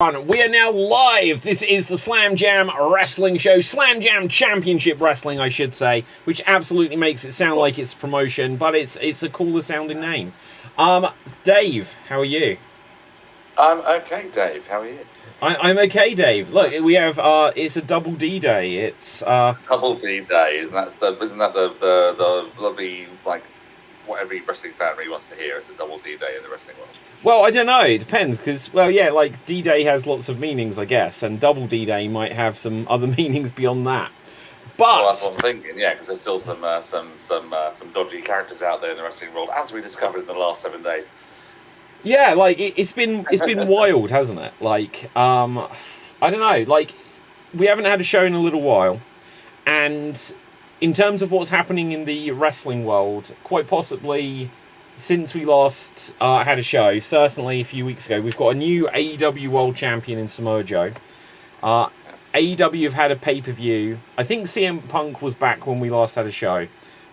We are now live. This is the Slam Jam Wrestling Show. Slam Jam Championship Wrestling, I should say, which absolutely makes it sound like it's promotion, but it's a cooler sounding name. Dave, how are you? I'm okay, Dave. How are you? I'm okay, Dave. Look, we have it's a double D day. It's Double D day, isn't that the lovely, like, what every wrestling fan really wants to hear? It's a double D day in the wrestling world. Well, I don't know. It depends, because, well, yeah, like, D-Day has lots of meanings, I guess, and Double D-Day might have some other meanings beyond that. But well, that's what I'm thinking, yeah, because there's still some dodgy characters out there in the wrestling world, as we discovered in the last 7 days. Yeah, like, it's been wild, hasn't it? Like, I don't know, like, we haven't had a show in a little while, and in terms of what's happening in the wrestling world, quite possibly since we last had a show, certainly a few weeks ago, we've got a new AEW World Champion in Samoa Joe. AEW have had a pay-per-view. I think CM Punk was back when we last had a show,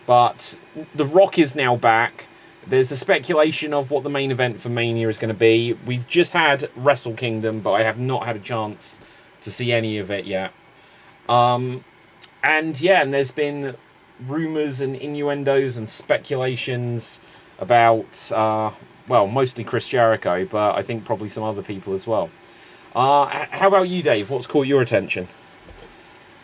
but The Rock is now back. There's the speculation of what the main event for Mania is going to be. We've just had Wrestle Kingdom, but I have not had a chance to see any of it yet. And there's been rumours and innuendos and speculations about, mostly Chris Jericho, but I think probably some other people as well. How about you, Dave? What's caught your attention?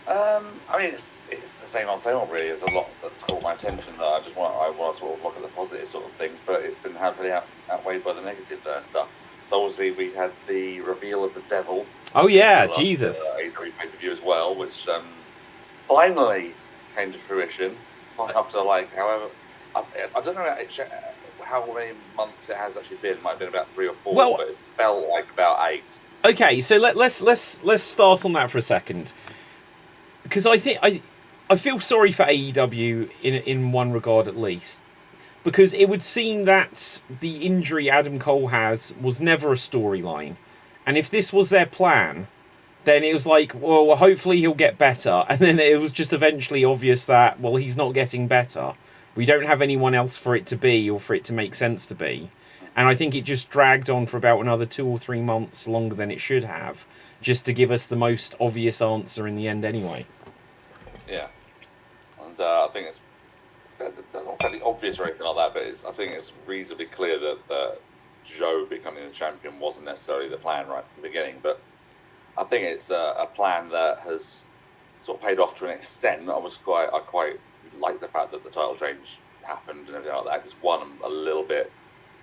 I mean, it's the same old, really. There's a lot that's caught my attention that I want to sort of look at the positive sort of things, but it's been heavily outweighed by the negative stuff. So obviously we had the reveal of the Devil. Oh yeah, Jesus. AEW pay-per-view as well, which finally came to fruition. After, like, however, I don't know how many months it has actually been. It might have been about 3 or 4, but it felt like about 8. Okay, so let's start on that for a second, because I think I feel sorry for AEW in one regard at least, because it would seem that the injury Adam Cole has was never a storyline, and if this was their plan, then it was like, well, hopefully he'll get better, and then it was just eventually obvious that, well, he's not getting better. We don't have anyone else for it to be, or for it to make sense to be. And I think it just dragged on for about another 2 or 3 months longer than it should have, just to give us the most obvious answer in the end anyway. Yeah. And I think it's not fairly obvious or anything like that, but I think it's reasonably clear that Joe becoming the champion wasn't necessarily the plan right from the beginning, but I think it's a plan that has sort of paid off to an extent. I quite like the fact that the title change happened and everything like that. It's one a little bit. I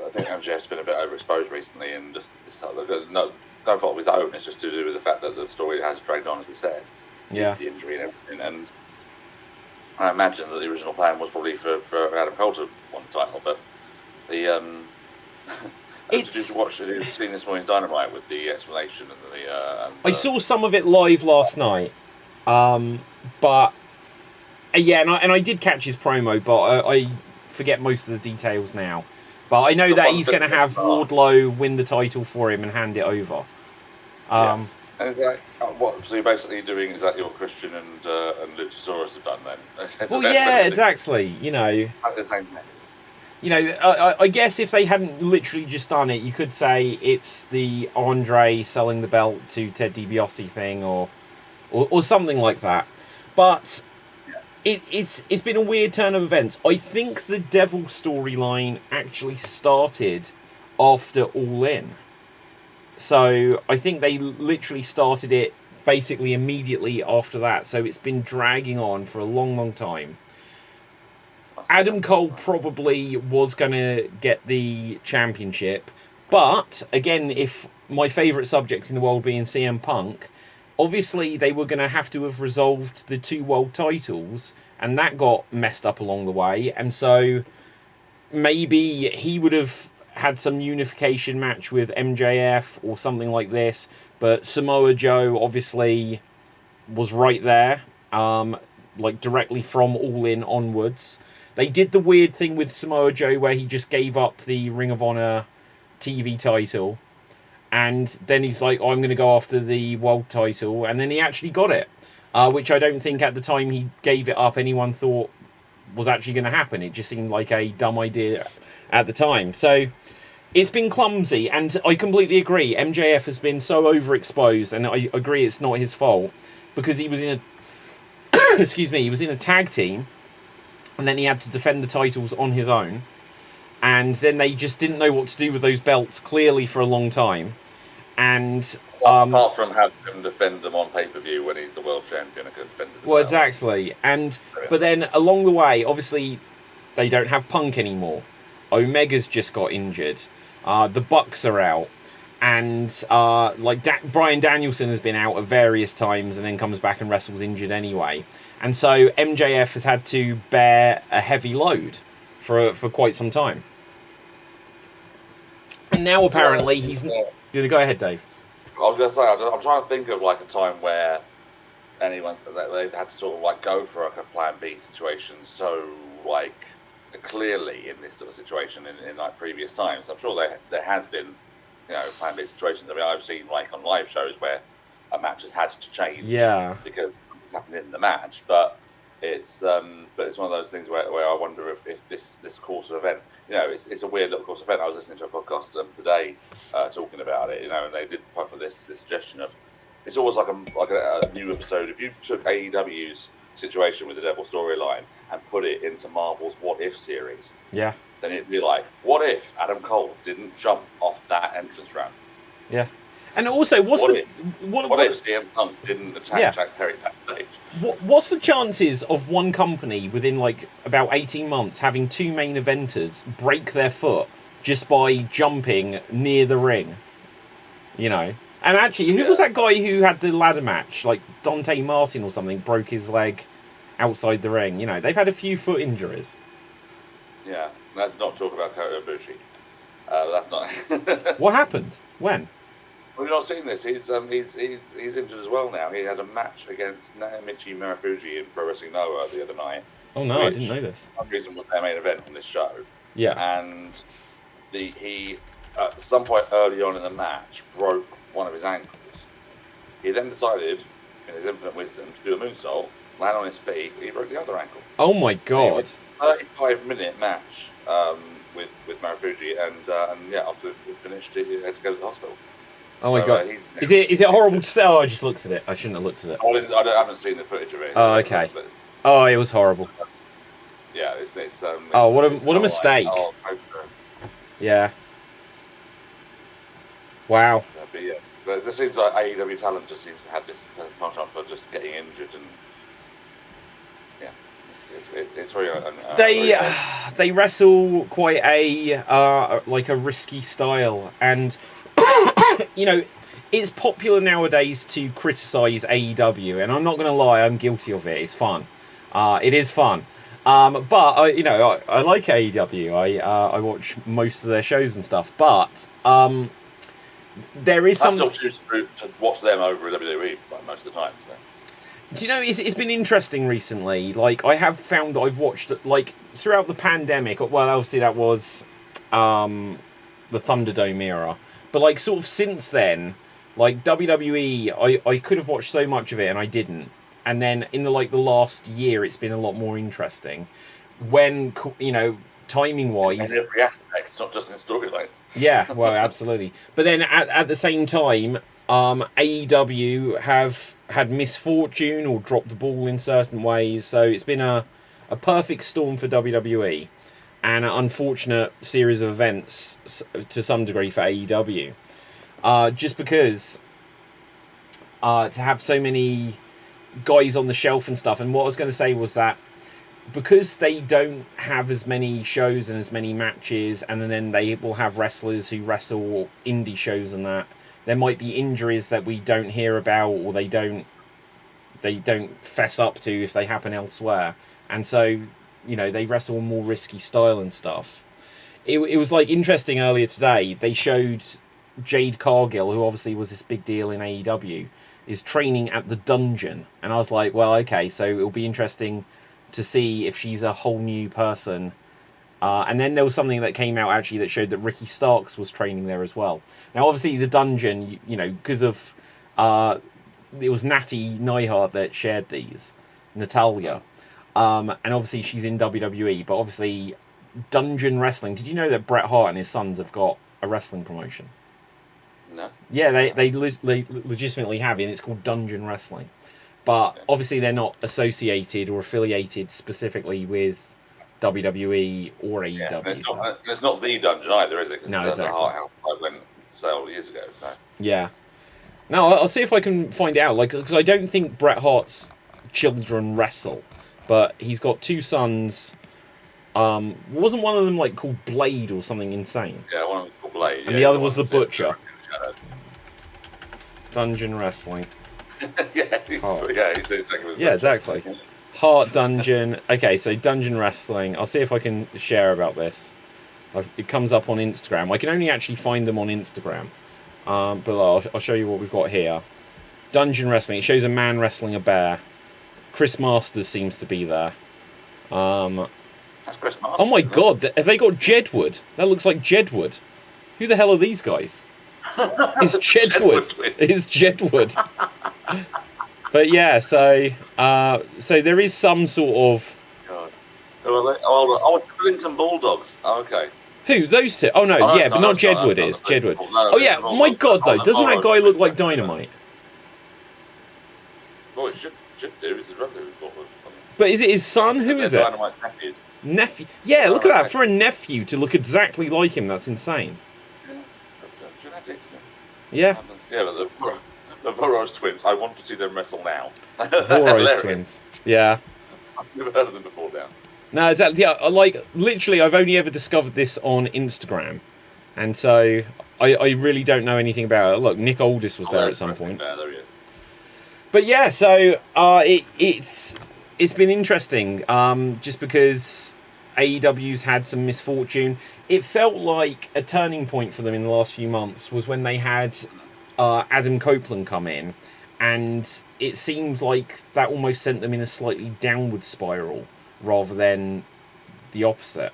think MJF's been a bit overexposed recently, and just no fault of his own. It's just to do with the fact that the story has dragged on, as we said. Yeah. The injury and everything, and I imagine that the original plan was probably for Adam Cole to win the title, but the Did you watch seen this morning's Dynamite with the explanation and I saw some of it live last night, but yeah, and I did catch his promo, but I forget most of the details now. But I know that he's going to have Wardlow win the title for him and hand it over. And is that what? So you're basically doing exactly what Christian and Luchasaurus have done then? Well, yeah, exactly. You know, at the same time. You know, I guess if they hadn't literally just done it, you could say it's the Andre selling the belt to Ted DiBiase thing, or something like that. But it's been a weird turn of events. I think the Devil storyline actually started after All In. So I think they literally started it basically immediately after that. So it's been dragging on for a long, long time. Adam Cole probably was going to get the championship. But, again, if my favourite subject in the world being CM Punk, obviously they were going to have resolved the 2 world titles, and that got messed up along the way. And so maybe he would have had some unification match with MJF or something like this. But Samoa Joe obviously was right there, like directly from All In onwards. They did the weird thing with Samoa Joe where he just gave up the Ring of Honor TV title. And then he's like, I'm going to go after the world title. And then he actually got it. Which I don't think at the time he gave it up anyone thought was actually going to happen. It just seemed like a dumb idea at the time. So It's been clumsy, and I completely agree. MJF has been so overexposed, and I agree it's not his fault, because he was in a excuse me, he was in a tag team, and then he had to defend the titles on his own, and then they just didn't know what to do with those belts clearly for a long time, and apart from having him defend them on pay-per-view when he's the world champion, I could defend them. Well, exactly, but then along the way, obviously, they don't have Punk anymore. Omega's just got injured. The Bucks are out, and Bryan Danielson has been out at various times, and then comes back and wrestles injured anyway. And so MJF has had to bear a heavy load for quite some time. And now apparently he's. Go ahead, Dave. I was going to say, I'm trying to think of like a time where anyone they've had to sort of like go for like a Plan B situation. So like. Clearly in this sort of situation in like previous times. I'm sure there has been, Plan B situations. I mean, I've seen like on live shows where a match has had to change because it's happened in the match, but it's one of those things where I wonder if this course of event, it's a weird little course of event. I was listening to a podcast today talking about it, and they did put for this suggestion of it's almost like a new episode. If you took AEW's situation with the Devil storyline and put it into Marvel's What If series, then it'd be like, what if Adam Cole didn't jump off that entrance ramp? Yeah. And also, what if CM Punk didn't attack Jack Perry backstage? What's the chances of one company within like about 18 months having two main eventers break their foot just by jumping near the ring? And actually, who was that guy who had the ladder match? Like Dante Martin or something broke his leg outside the ring. They've had a few foot injuries. Yeah, let's not talk about Kota Ibushi. That's not. What happened? When? Well, you're not seeing this. He's injured as well now. He had a match against Naomichi Marufuji in Pro Wrestling Noah the other night. Oh no, I didn't know this. For some reason was their main event on this show. Yeah. And he at some point early on in the match broke one of his ankles. He then decided, in his infinite wisdom, to do a moonsault, land on his feet, and he broke the other ankle. Oh my god! 35-minute match with Marufuji, and after it finished, he had to go to the hospital. Oh my god! Is it horrible to say? Oh, I just looked at it. I shouldn't have looked at it. I haven't seen the footage of it. Oh, okay. Oh, it was horrible. Yeah, it's what a mistake. Yeah. Wow. But yeah, it seems like AEW talent just seems to have this penchant for just getting injured, and it's very. They wrestle quite a risky style, and it's popular nowadays to criticize AEW, and I'm not going to lie, I'm guilty of it. It's fun. It is fun. But I like AEW. I watch most of their shows and stuff, but there is some. I still choose to watch them over WWE most of the time. So. Do you know, it's been interesting recently. Like, I have found that I've watched, like, throughout the pandemic, well, obviously that was the Thunderdome era, but, like, sort of since then, like, WWE, I could have watched so much of it and I didn't. And then in the last year, it's been a lot more interesting. When, timing-wise... In every aspect, it's not just in storylines. Yeah, well, absolutely. But then at the same time, AEW have had misfortune or dropped the ball in certain ways. So it's been a perfect storm for WWE and an unfortunate series of events to some degree for AEW. Just because to have so many guys on the shelf and stuff. And what I was going to say was that because they don't have as many shows and as many matches, and then they will have wrestlers who wrestle indie shows and that, there might be injuries that we don't hear about, or they don't fess up to if they happen elsewhere. And so, they wrestle a more risky style and stuff. It was like interesting earlier today, they showed Jade Cargill, who obviously was this big deal in AEW, is training at the Dungeon. And I was like, well, okay, so it'll be interesting to see if she's a whole new person. And then there was something that came out actually that showed that Ricky Starks was training there as well. Now, obviously, the Dungeon, because of... it was Natty Neihart that shared these, Natalia. And obviously she's in WWE, but obviously Dungeon Wrestling. Did you know that Bret Hart and his sons have got a wrestling promotion. No. Yeah, they legitimately have it, and it's called Dungeon Wrestling. But obviously they're not associated or affiliated specifically with WWE or AEW. Yeah, it's not the dungeon either, is it? No, exactly. The Heart House I went several years ago. So. Yeah. Now I'll see if I can find out, like, because I don't think Bret Hart's children wrestle, but he's got two sons. Wasn't one of them like called Blade or something insane? Yeah, one of them called Blade. And the other was the Butcher. Dungeon Wrestling. Yeah, he's exactly. Yeah, exactly. Heart Dungeon. Okay, so Dungeon Wrestling. I'll see if I can share about this. It comes up on Instagram. I can only actually find them on Instagram. But I'll show you what we've got here. Dungeon Wrestling. It shows a man wrestling a bear. Chris Masters seems to be there. That's Chris Masters. Oh my god, have they got Jedward? That looks like Jedward. Who the hell are these guys? It's Jedward. It's Jedward. But yeah, so there is some sort of... God. Oh, it's the Billington Bulldogs. Oh, okay. Who? Those two? Oh, no, but not Jedward is. Jedward. Oh, yeah, my god, though. Doesn't that guy look like Dynamite? Well, it should do. It's a relative. But is it his son? Who is it? Dynamite's nephew. Nephew? Yeah, look at that. For a nephew to look exactly like him, that's insane. Yeah, genetics. Yeah. Yeah, but the Voros twins, I want to see them wrestle now. Voros twins. Yeah. I've never heard of them before now. No, exactly. Yeah, like, literally, I've only ever discovered this on Instagram. And so, I really don't know anything about it. Look, Nick Aldis was there at some point. There he is. But yeah, so, it's been interesting, just because AEW's had some misfortune. It felt like a turning point for them in the last few months was when they had Adam Copeland come in, and it seemed like that almost sent them in a slightly downward spiral rather than the opposite.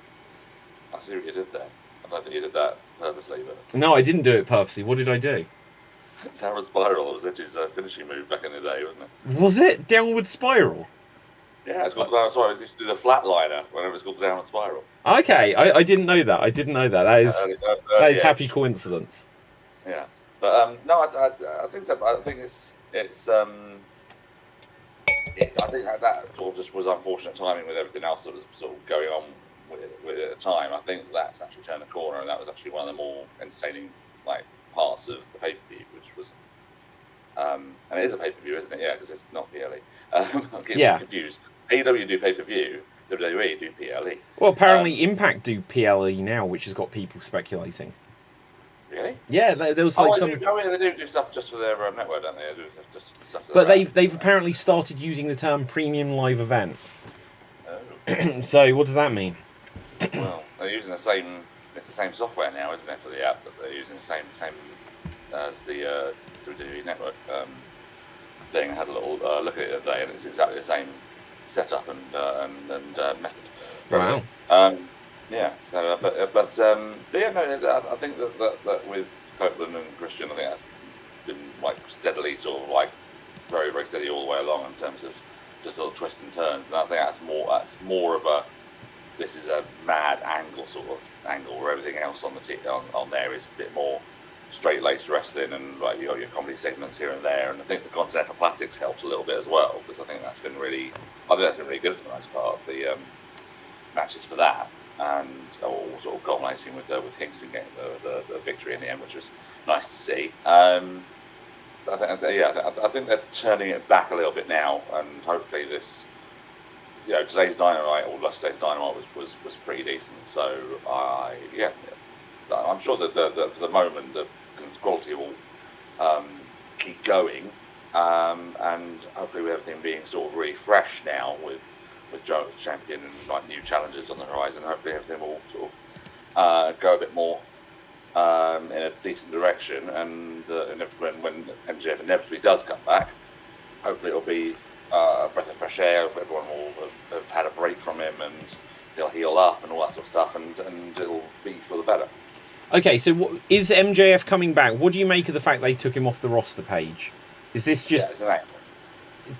I see what you did there. I don't think you did that purposely, but... No, I didn't do it purposely. What did I do? Downward spiral was Edge's finishing move back in the day, wasn't it? Was it? Downward spiral? Yeah, it's called the downward spiral. It used to do the flatliner whenever it's called the downward spiral. Okay, I didn't know that. I didn't know that. That is happy coincidence. Yeah, but no, I think so. I think I think that sort of just was unfortunate timing with everything else that was sort of going on with it at the time. I think that's actually turned a corner, and that was actually one of the more entertaining parts of the pay-per-view, which was and it is a pay-per-view, isn't it? Yeah, because it's not PLE. I'm getting confused. AEW do pay-per-view, WWE do PLE. Well, apparently Impact do PLE now, which has got people speculating. Really? Yeah, there was like some. They do stuff just for their network, don't they? They do just stuff for but they've apparently started using the term premium live event. Oh. So what does that mean? Well, they're using the same. It's the same software now, isn't it, for the app? But they're using the same as the WWE network thing. I had a little look at it the other day, and it's exactly the same setup and method. Wow. Yeah. So, yeah, no. I think that with Copeland and Christian, I think that's been steadily sort of very, very steady all the way along in terms of just little twists and turns. And I think that's more of a this is a mad angle sort of angle where everything else on on there is a bit more straight-laced wrestling and your comedy segments here and there. And I think the Continental Plastics helps a little bit as well, because I think that's been really good for the most part. The matches for that, and all sort of culminating with Kingston getting the victory in the end, which was nice to see. I think they're turning it back a little bit now, and hopefully this, today's Dynamite or last day's Dynamite was pretty decent. So I'm sure that for the moment the quality will keep going, and hopefully with everything being sort of really fresh now with Joe as champion and new challenges on the horizon, hopefully everything will sort of go a bit more in a decent direction, and when MJF inevitably does come back, hopefully it'll be a breath of fresh air. Everyone will have had a break from him, and he'll heal up and all that sort of stuff, and it'll be for the better. Okay, so is MJF coming back? What do you make of the fact they took him off the roster page? Is this just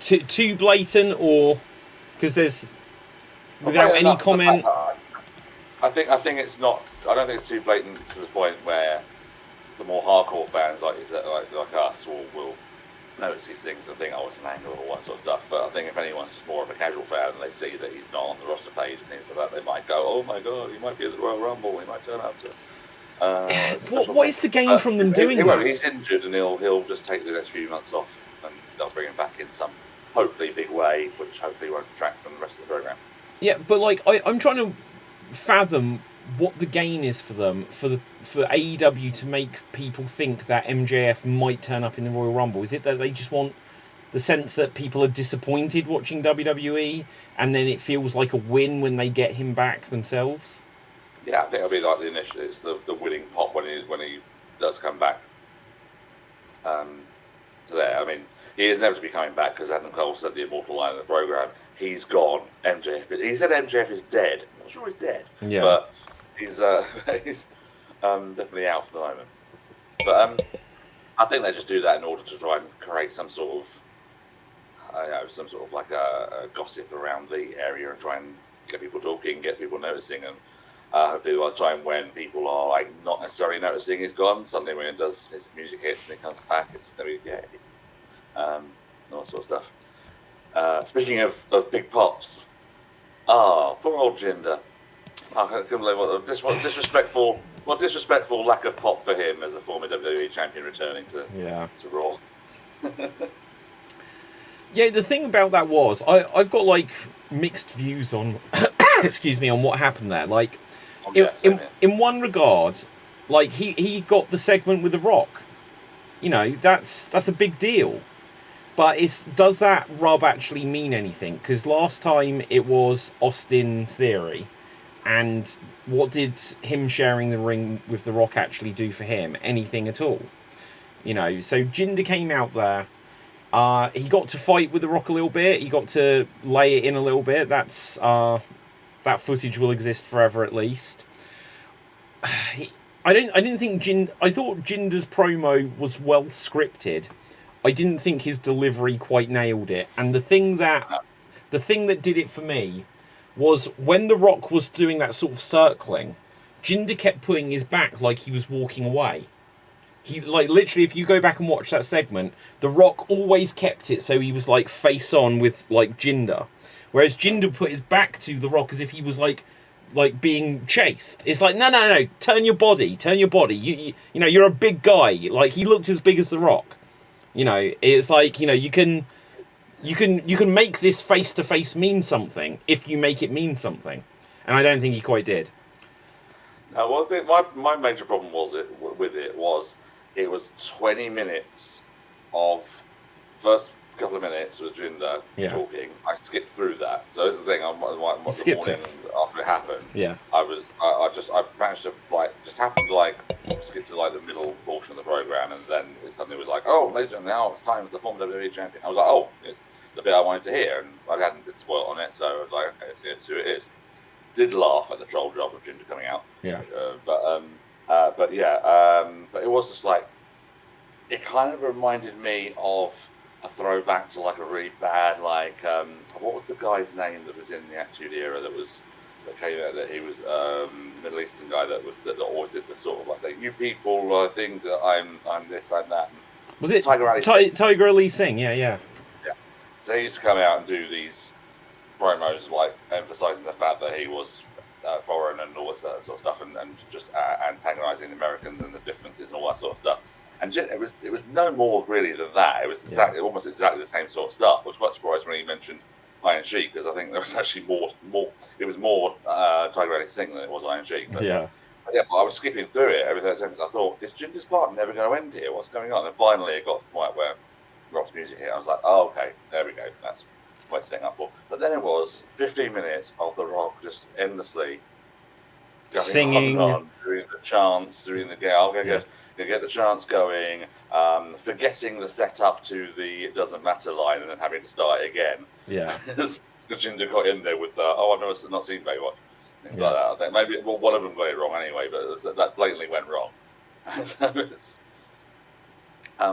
too blatant, or because there's without any comment? I think it's not. I don't think it's too blatant to the point where the more hardcore fans like us will notice these things and think, oh, it's an angle or all that sort of stuff. But I think if anyone's more of a casual fan and they see that he's not on the roster page and things like that, they might go, oh my god, he might be at the Royal Rumble, he might turn up to. What is the gain from them doing that? He's injured and he'll just take the next few months off and they'll bring him back in some hopefully big way, which hopefully won't detract from the rest of the program. Yeah, but like I'm trying to fathom what the gain is for them for AEW to make people think that MJF might turn up in the Royal Rumble. Is it that they just want the sense that people are disappointed watching WWE and then it feels like a win when they get him back themselves? Yeah, I think it'll be like the initial. It's the winning pop when he does come back. So there, I mean, he is never to be coming back because Adam Cole said the immortal line of the program. He's gone. He said MJF is dead. I'm not sure he's dead. Yeah. But he's definitely out for the moment. But I think they just do that in order to try and create some sort of, like a gossip around the area and try and get people talking, get people noticing, and hopefully by the time when people are like not necessarily noticing he's gone, suddenly when his music hits and he comes back, it's gonna be yay. All that sort of stuff. Speaking of big pops, poor old Jinder. I can't believe what disrespectful lack of pop for him as a former WWE champion returning to Raw. Yeah, the thing about that was I've got like mixed views on excuse me, on what happened there. Like in one regard, like he got the segment with The Rock. You know, that's a big deal. But does that rub actually mean anything? Because last time it was Austin Theory, and what did him sharing the ring with The Rock actually do for him? Anything at all? You know, so Jinder came out there. He got to fight with The Rock a little bit. He got to lay it in a little bit. That footage will exist forever at least. I didn't think I thought Jinder's promo was well scripted. I didn't think his delivery quite nailed it. And the thing that did it for me was when The Rock was doing that sort of circling, Jinder kept putting his back like he was walking away. He, like, literally, if you go back and watch that segment, The Rock always kept it so he was like face on with like Jinder, whereas Jinder put his back to The Rock as if he was like being chased. It's like no, turn your body. You know, you're a big guy. Like, he looked as big as The Rock. You know, it's like, you know, you can make this face to face mean something if you make it mean something, and I don't think he quite did. No, my major problem was it was 20 minutes of first couple of minutes with Jinder talking. I skipped through that. So this is the thing. The morning after it happened, I managed to happened to skip to like the middle portion of the program, and then it suddenly was like, oh, ladies and gentlemen, now it's time for the former WWE champion. I was like, oh, it's the bit I wanted to hear, and I hadn't been spoiled on it, so I was like, okay, let's see who it is. Did laugh at the troll job of Jinder coming out, but it was just like, it kind of reminded me of a throwback to like a really bad, like, what was the guy's name that was in the Attitude Era that came out, that he was Middle Eastern guy that always did the sort of like, that you people think that I'm this, I'm that. Was it Tiger Ali Singh? Yeah. So he used to come out and do these promos like emphasising the fact that he was foreign and all that sort of stuff, and just antagonising the Americans and the differences and all that sort of stuff. And it was no more really than that. It was almost exactly the same sort of stuff. I was quite surprised when he mentioned Iron Sheik, because I think there was actually more. It was more Tiger Ali Singh than it was Iron Sheik. But I was skipping through it every 30 seconds. I thought, is Jinder's part never going to end here? What's going on? And finally, it got to the point where Rock's music hit. I was like, oh, okay, there we go. That's what it's setting up for. But then it was 15 minutes of The Rock just endlessly going singing, on, doing the chants, doing the get the chants going, forgetting the setup to the "it doesn't matter" line, and then having to start it again. Yeah, because Jinder got in there with I've not seen Baywatch, things like that. I think maybe one of them got it wrong anyway, but that blatantly went wrong.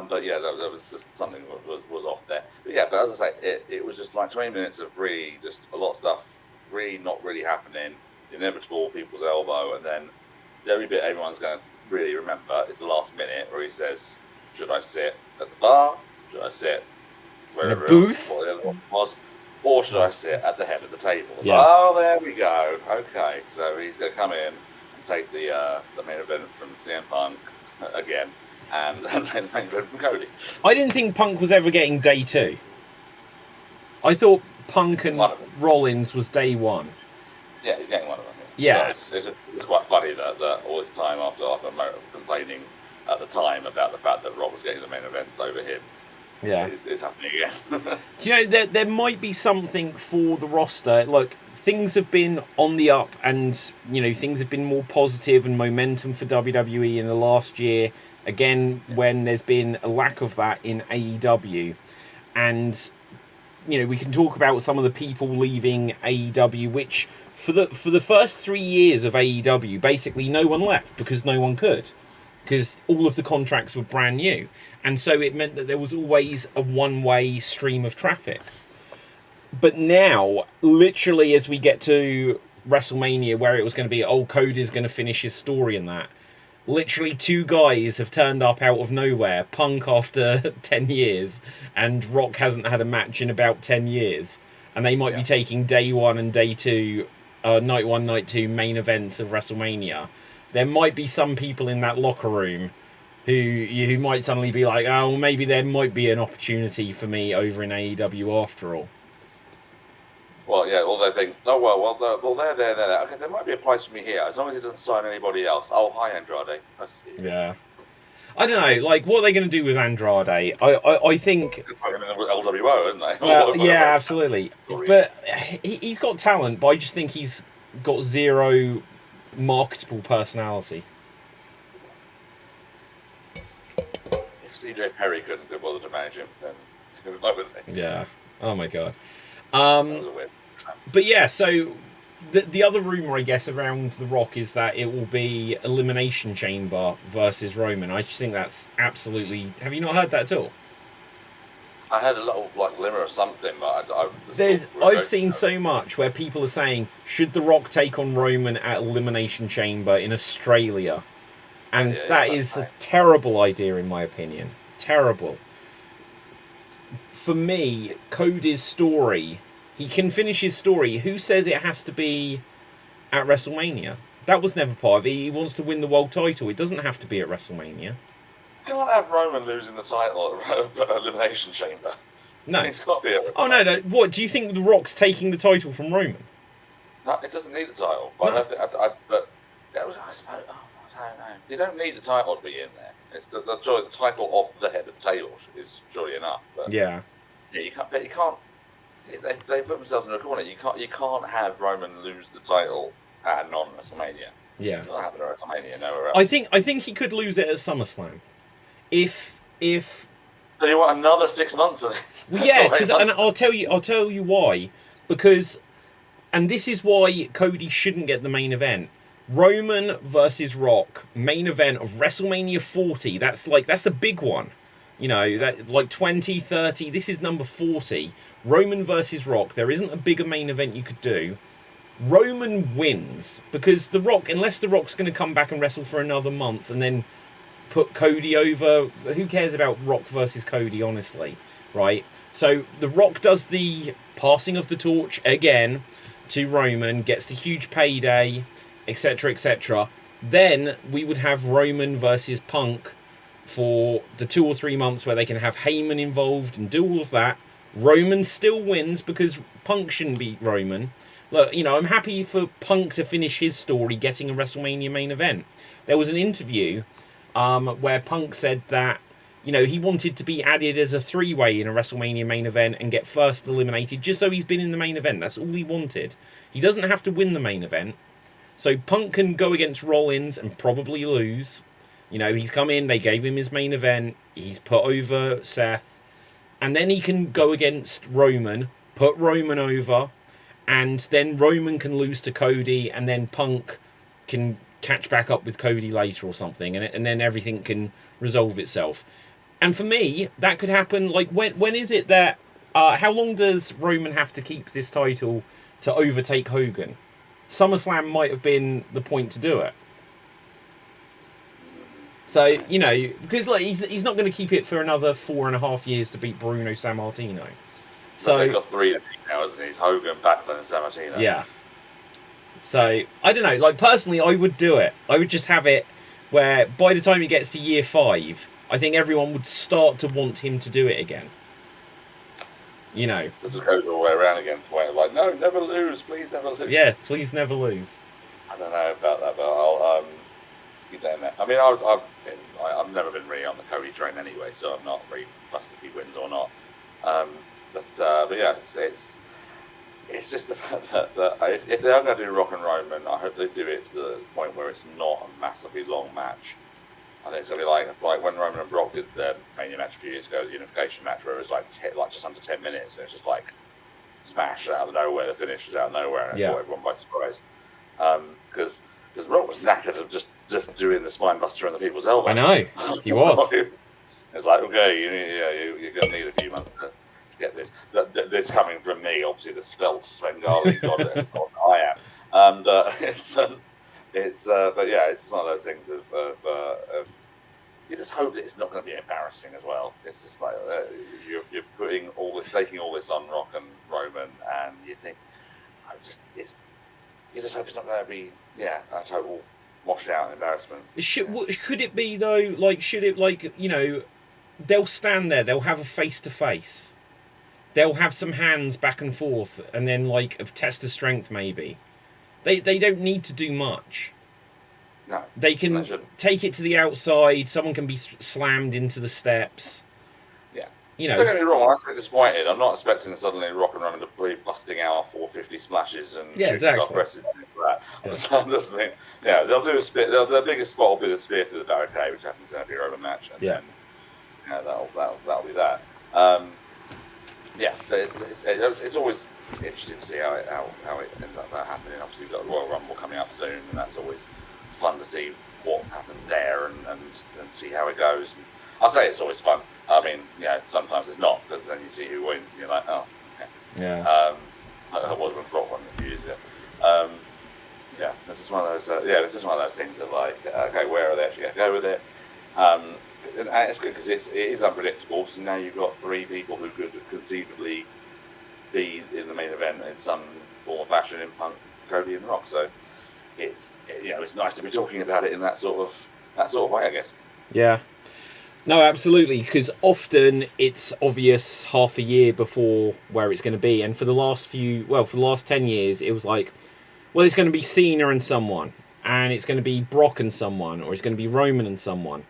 But yeah, that was just something that was off there. But yeah, but as I say, it was just like 20 minutes of really just a lot of stuff really not really happening. the inevitable people's elbow, and then the only bit everyone's going to really remember is the last minute where he says, "Should I sit at the bar? Should I sit wherever booth? else, what the other one was, or should I sit at the head of the table?" So, Yeah. oh, there we go. Okay, so he's going to come in and take the main event from CM Punk again, and take the main event from Cody. I didn't think Punk was ever getting day 2. I thought Punk and Rollins was day 1. Yeah, he's getting one of them. Yeah. So it's quite funny that all this time after complaining at the time about the fact that Rock was getting the main events over him, it's happening again. Do you know, there might be something for the roster. Look, things have been on the up, and you know, things have been more positive and momentum for WWE in the last year. Again, when there's been a lack of that in AEW, and you know, we can talk about some of the people leaving AEW, which for the first 3 years of AEW, basically no one left because no one could, because all of the contracts were brand new, and so it meant that there was always a one-way stream of traffic. But now, literally, as we get to WrestleMania, where it was going to be, oh, Cody's going to finish his story and that, literally 2 guys have turned up out of nowhere. Punk after 10 years, and Rock hasn't had a match in about 10 years. And they might be taking day 1 and day 2, night 1, night 2 main events of WrestleMania. There might be some people in that locker room who might suddenly be like, oh, maybe there might be an opportunity for me over in AEW after all. Well, yeah, or they think, oh, well, there. Okay, there might be a place for me here, as long as he doesn't sign anybody else. Oh, hi, Andrade. Yeah. I don't know, like, what are they going to do with Andrade? I think... LWO, isn't they? Well, yeah, absolutely. But he's got talent, but I just think he's got zero marketable personality. If CJ Perry couldn't be bothered to manage him, then who knows? Yeah. Oh, my God. But yeah, so the other rumor, I guess, around The Rock is that it will be Elimination Chamber versus Roman. I just think that's absolutely... Have you not heard that at all? I had a little glimmer of something, but I've seen so much where people are saying, should The Rock take on Roman at Elimination Chamber in Australia? And that is a terrible idea, in my opinion. Terrible. For me, Cody's story, he can finish his story. Who says it has to be at WrestleMania? That was never part of it. He wants to win the world title. It doesn't have to be at WrestleMania. You don't have Roman losing the title at Elimination Chamber. No. He's got to be at no. What, do you think The Rock's taking the title from Roman? No, it doesn't need the title. But No. I suppose, I don't know. You don't need the title to be in there. It's the title of the head of the table is surely enough. But Yeah. Yeah, you can't. They put themselves in a corner. You can't have Roman lose the title at a non-WrestleMania. Yeah. It's not happening at WrestleMania. Nowhere else. I think he could lose it at SummerSlam. If So you want another 6 months of this? well, yeah, because and I'll tell you why. Because, and this is why Cody shouldn't get the main event. Roman versus Rock, main event of WrestleMania 40. That's a big one. You know, that like 20, 30, this is number 40. Roman versus Rock. There isn't a bigger main event you could do. Roman wins because The Rock, unless The Rock's going to come back and wrestle for another month and then put Cody over, who cares about Rock versus Cody, honestly, right? So The Rock does the passing of the torch again to Roman, gets the huge payday, etc., etc. Then we would have Roman versus Punk for the 2 or 3 months where they can have Heyman involved and do all of that. Roman still wins because Punk shouldn't beat Roman. Look, you know, I'm happy for Punk to finish his story getting a WrestleMania main event. There was an interview where Punk said that, you know, he wanted to be added as a 3-way in a WrestleMania main event and get first eliminated just so he's been in the main event. That's all he wanted. He doesn't have to win the main event. So Punk can go against Rollins and probably lose. You know, he's come in, they gave him his main event, he's put over Seth, and then he can go against Roman, put Roman over, and then Roman can lose to Cody, and then Punk can catch back up with Cody later or something, and then everything can resolve itself. And for me, that could happen, like, when is it that, how long does Roman have to keep this title to overtake Hogan? SummerSlam might have been the point to do it. So, you know, because like he's not going to keep it for another 4.5 years to beat Bruno Sammartino. So he's got 3 now, hasn't he? He's Hogan, Backlund, and Sammartino. Yeah. So I don't know. Like personally, I would do it. I would just have it where by the time he gets to year 5, I think everyone would start to want him to do it again. You know. So it just goes all the way around again to where like, no, never lose, please never lose. Yeah, please never lose. I don't know about that, but I'll keep that in there. I mean, I've never been really on the Cody train anyway, so I'm not really fussed if he wins or not. But yeah, it's just the fact that if they are going to do Rock and Roman, I hope they do it to the point where it's not a massively long match. I think it's going to be like when Roman and Brock did the Mania match a few years ago, the unification match, where it was like just under 10 minutes, and it's just like smash out of nowhere. The finish was out of nowhere, and it caught everyone by surprise. Because Brock was knackered of just doing the spine buster on the people's elbow. I know, he was. It's like, okay, you're going to need a few months to get this. This coming from me, obviously the svelte Svengali god I am, and but yeah, it's just one of those things of you just hope that it's not going to be embarrassing as well. It's just like you're putting staking all this on Rock and Roman, and you think you just hope it's not going to be a total wash out embarrassment. Could it be though? Like, should it they'll stand there, they'll have a face to face. They'll have some hands back and forth, and then like a test of strength maybe. They don't need to do much. No, they can take it to the outside. Someone can be slammed into the steps. Yeah, don't get me wrong. I'm not disappointed. I'm not expecting suddenly Rock and Roman to be busting out 450 splashes and exactly. presses and like that. So I just think, they'll do a spear. Their biggest spot will be the spear through the barricade, which happens in every Roman match. And then, that'll be that. But it's always interesting to see how it ends up happening. Obviously, we've got the Royal Rumble coming up soon, and that's always fun to see what happens there and see how it goes. And I'll say it's always fun. I mean, sometimes it's not, because then you see who wins, and you're like, oh, okay. Yeah. That was with Brock one a few years ago. This is one of those. This is one of those things that like, okay, where are they actually going to go with it? And it's good because it is unpredictable. So now you've got 3 people who could conceivably be in the main event in some form or fashion in Punk, Cody, and Rock. So it's nice to be talking about it in that sort of way, I guess. Yeah. No, absolutely, because often it's obvious half a year before where it's going to be, and for the last 10 years, it was like, well, it's going to be Cena and someone, and it's going to be Brock and someone, or it's going to be Roman and someone,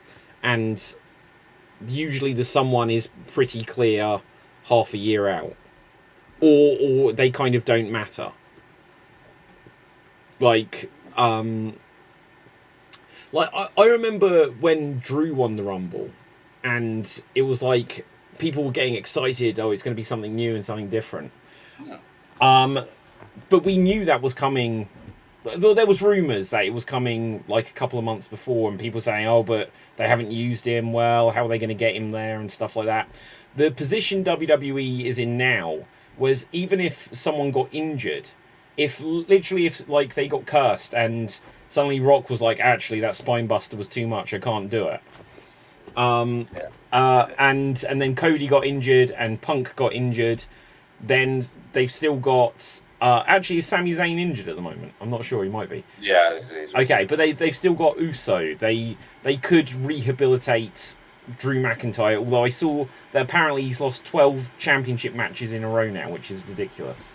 and usually the someone is pretty clear half a year out, or they kind of don't matter. Like I remember when Drew won the Rumble, and it was like people were getting excited. Oh, it's going to be something new and something different. But we knew that was coming. There was rumours that it was coming like a couple of months before, and people saying, "Oh, but they haven't used him well. How are they going to get him there?" and stuff like that. The position WWE is in now was even if someone got injured, if they got cursed and suddenly Rock was like, actually, that spine buster was too much, I can't do it. And then Cody got injured and Punk got injured. Then they've still got... actually, is Sami Zayn injured at the moment? I'm not sure, he might be. Yeah. Okay, but they've still got Uso. They could rehabilitate Drew McIntyre, although I saw that apparently he's lost 12 championship matches in a row now, which is ridiculous.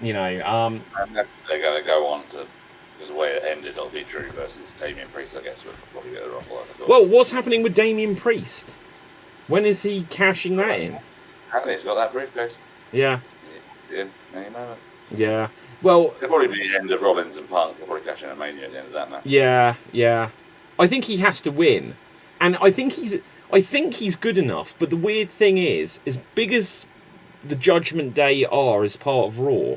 And they're going to go on to... Because the way it ended, it'll be Drew versus Damian Priest, I guess. We'll probably get a Rumble. Well, what's happening with Damian Priest? When is he cashing that in? He's got that briefcase. Yeah. Yeah, any moment. Yeah. Well... It'll probably be the end of Rollins and Punk. They'll probably cash in a Mania at the end of that match. Yeah. I think he has to win. And I think he's good enough, but the weird thing is, as big as the Judgment Day are as part of Raw,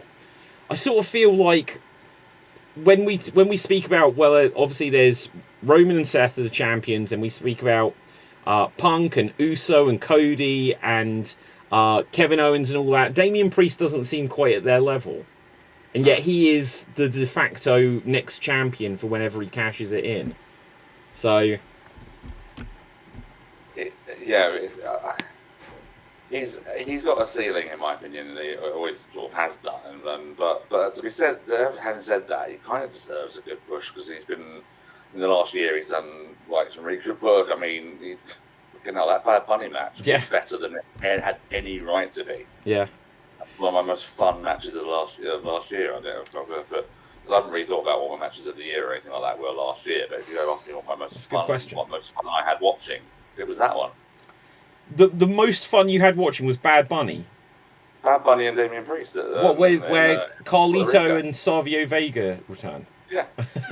I sort of feel like when we speak about, well, obviously there's Roman and Seth are the champions, and we speak about Punk and Uso and Cody and Kevin Owens and all that, Damian Priest doesn't seem quite at their level. And yet he is the de facto next champion for whenever he cashes it in. So... he's got a ceiling, in my opinion, and he always sort of has done. But to be said, having said that, he kind of deserves a good push because he's been in the last year. He's done like some really good work. I mean, that Bad Bunny match was better than it had any right to be. Yeah, one of my most fun matches of last year. I don't know, but I haven't really thought about what my matches of the year or anything like that were last year. But if you go off what my most fun, what most fun I had watching, it was that one. The most fun you had watching was Bad Bunny. Bad Bunny and Damian Priest. Where Carlito and Savio Vega return. Yeah,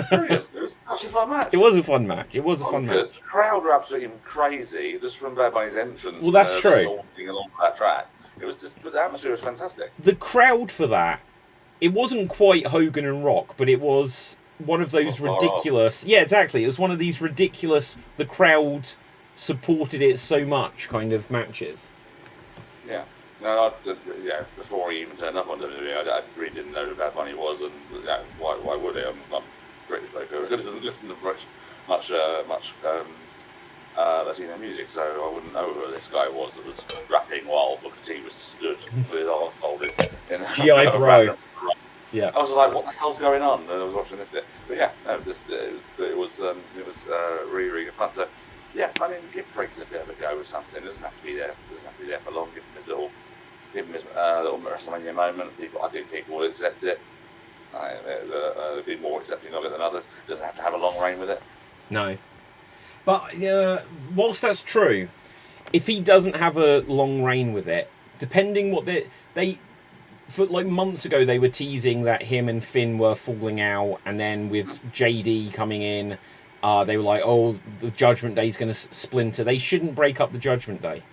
brilliant. It was actually a fun match. It was a fun match. The crowd were absolutely crazy just from Bad Bunny's entrance. Well, that's true. Along that track, it was just the atmosphere was fantastic. The crowd for that, it wasn't quite Hogan and Rock, but it was one of those ridiculous. Yeah, exactly. It was one of these ridiculous. The crowd supported it so much kind of matches. Yeah. No, before he even turned up on WWE, I really didn't know who Bad Bunny was, and why would he? I'm British bloke who doesn't listen to much Latino music, so I wouldn't know who this guy was that was rapping while Booker T was stood with his arms folded. G.I. Bro. Yeah. I was like, what the hell's going on? And I was watching this bit. But yeah, no, it was really, really good fun. So yeah, I mean, give Priest a bit of a go or something. It doesn't have to be there. It doesn't have to be there for long. Give him his little WrestleMania moment. I think people will accept it. They'll be more accepting of it than others. Doesn't have to have a long reign with it. No. But whilst that's true, if he doesn't have a long reign with it, depending what they for like months ago they were teasing that him and Finn were falling out, and then with JD coming in, they were like, oh, the Judgment Day's going to splinter. They shouldn't break up the Judgment Day.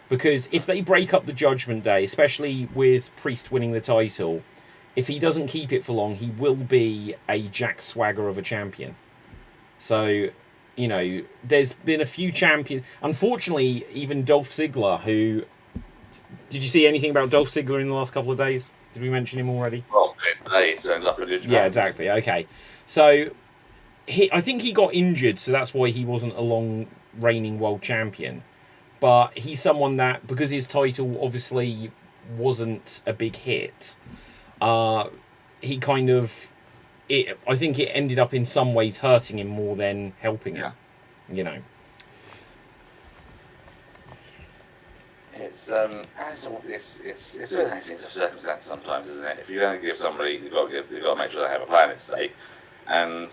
Because if they break up the Judgment Day, especially with Priest winning the title, if he doesn't keep it for long, he will be a Jack Swagger of a champion. So, there's been a few champions. Unfortunately, even Dolph Ziggler, who... Did you see anything about Dolph Ziggler in the last couple of days? Did we mention him already? Well, today he turned up in Japan. Yeah, exactly. Okay. So, I think he got injured, so that's why he wasn't a long reigning world champion. But he's someone that, because his title obviously wasn't a big hit, he kind of... I think it ended up in some ways hurting him more than helping him. It's a circumstance sometimes, isn't it? If you're going to give somebody, you've got to make sure they have a plan at stake. And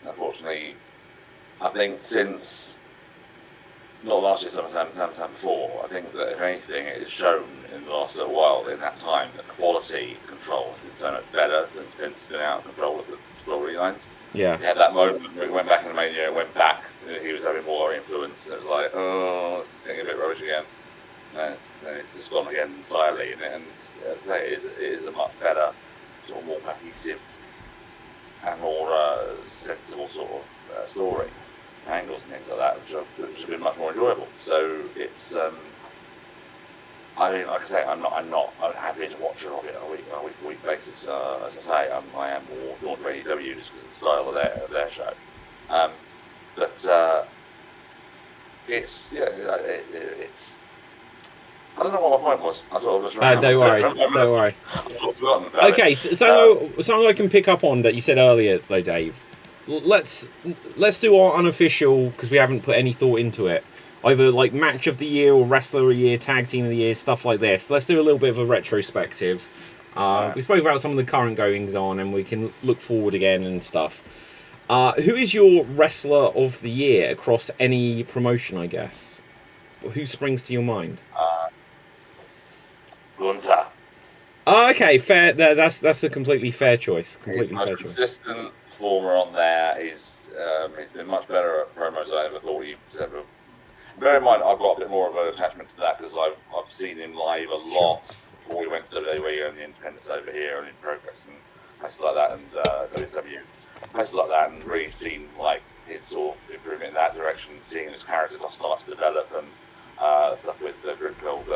unfortunately, I think since not last year, sometime before, I think that if anything, it has shown in the last little while, in that time, that quality control has been so much better than Vince been out of control of the storylines. Yeah. He had that moment where he went back in the Mania, went back, he was having more influence, and it was like, oh, this is getting a bit rubbish again. And it's just gone again entirely. And as I say, it is a much better, sort of more cohesive and more sensible sort of story. Angles and things like that, which have been much more enjoyable. So it's, I mean, like I say, I'm happy to watch it on a week basis. As I say, I am more drawn to AEW just because of the style of their show. But it's. I don't know what my point was. I sort of just don't worry. I've sort of forgotten about okay, it. so something I can pick up on that you said earlier, though, Dave. Let's do our unofficial, because we haven't put any thought into it. Either like match of the year or wrestler of the year, tag team of the year, stuff like this. Let's do a little bit of a retrospective. We spoke about some of the current goings on, and we can look forward again and stuff. Who is your wrestler of the year across any promotion, I guess? Who springs to your mind? Gunter. Oh, okay, fair. That's a completely fair choice. Consistent performer on there. He's been much better at promos than I ever thought he'd ever. Bear in mind, I've got a bit more of an attachment to that because I've seen him live a lot before we went to WWE and the Independence over here and in Progress and places like that, and WW places like that, and really seen like his sort of improvement in that direction, seeing his character start to develop and stuff with the group called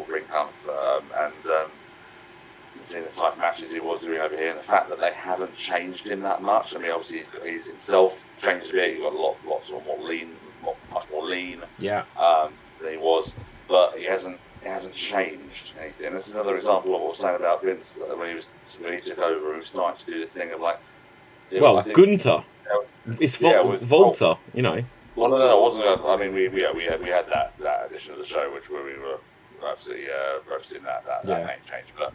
Green Pump, and the type of matches he was doing over here, and the fact that they haven't changed him that much. I mean, obviously he's himself changed a bit. He got lots more lean, much more lean. Yeah. Than he was, but he hasn't changed anything. And this is another example of what I was saying about Vince when he took over and was starting to do this thing of like. Well, Gunter. It's Volta, you know. Well, no, it wasn't. I mean, we had that edition of the show, where we were absolutely roasting that name change, but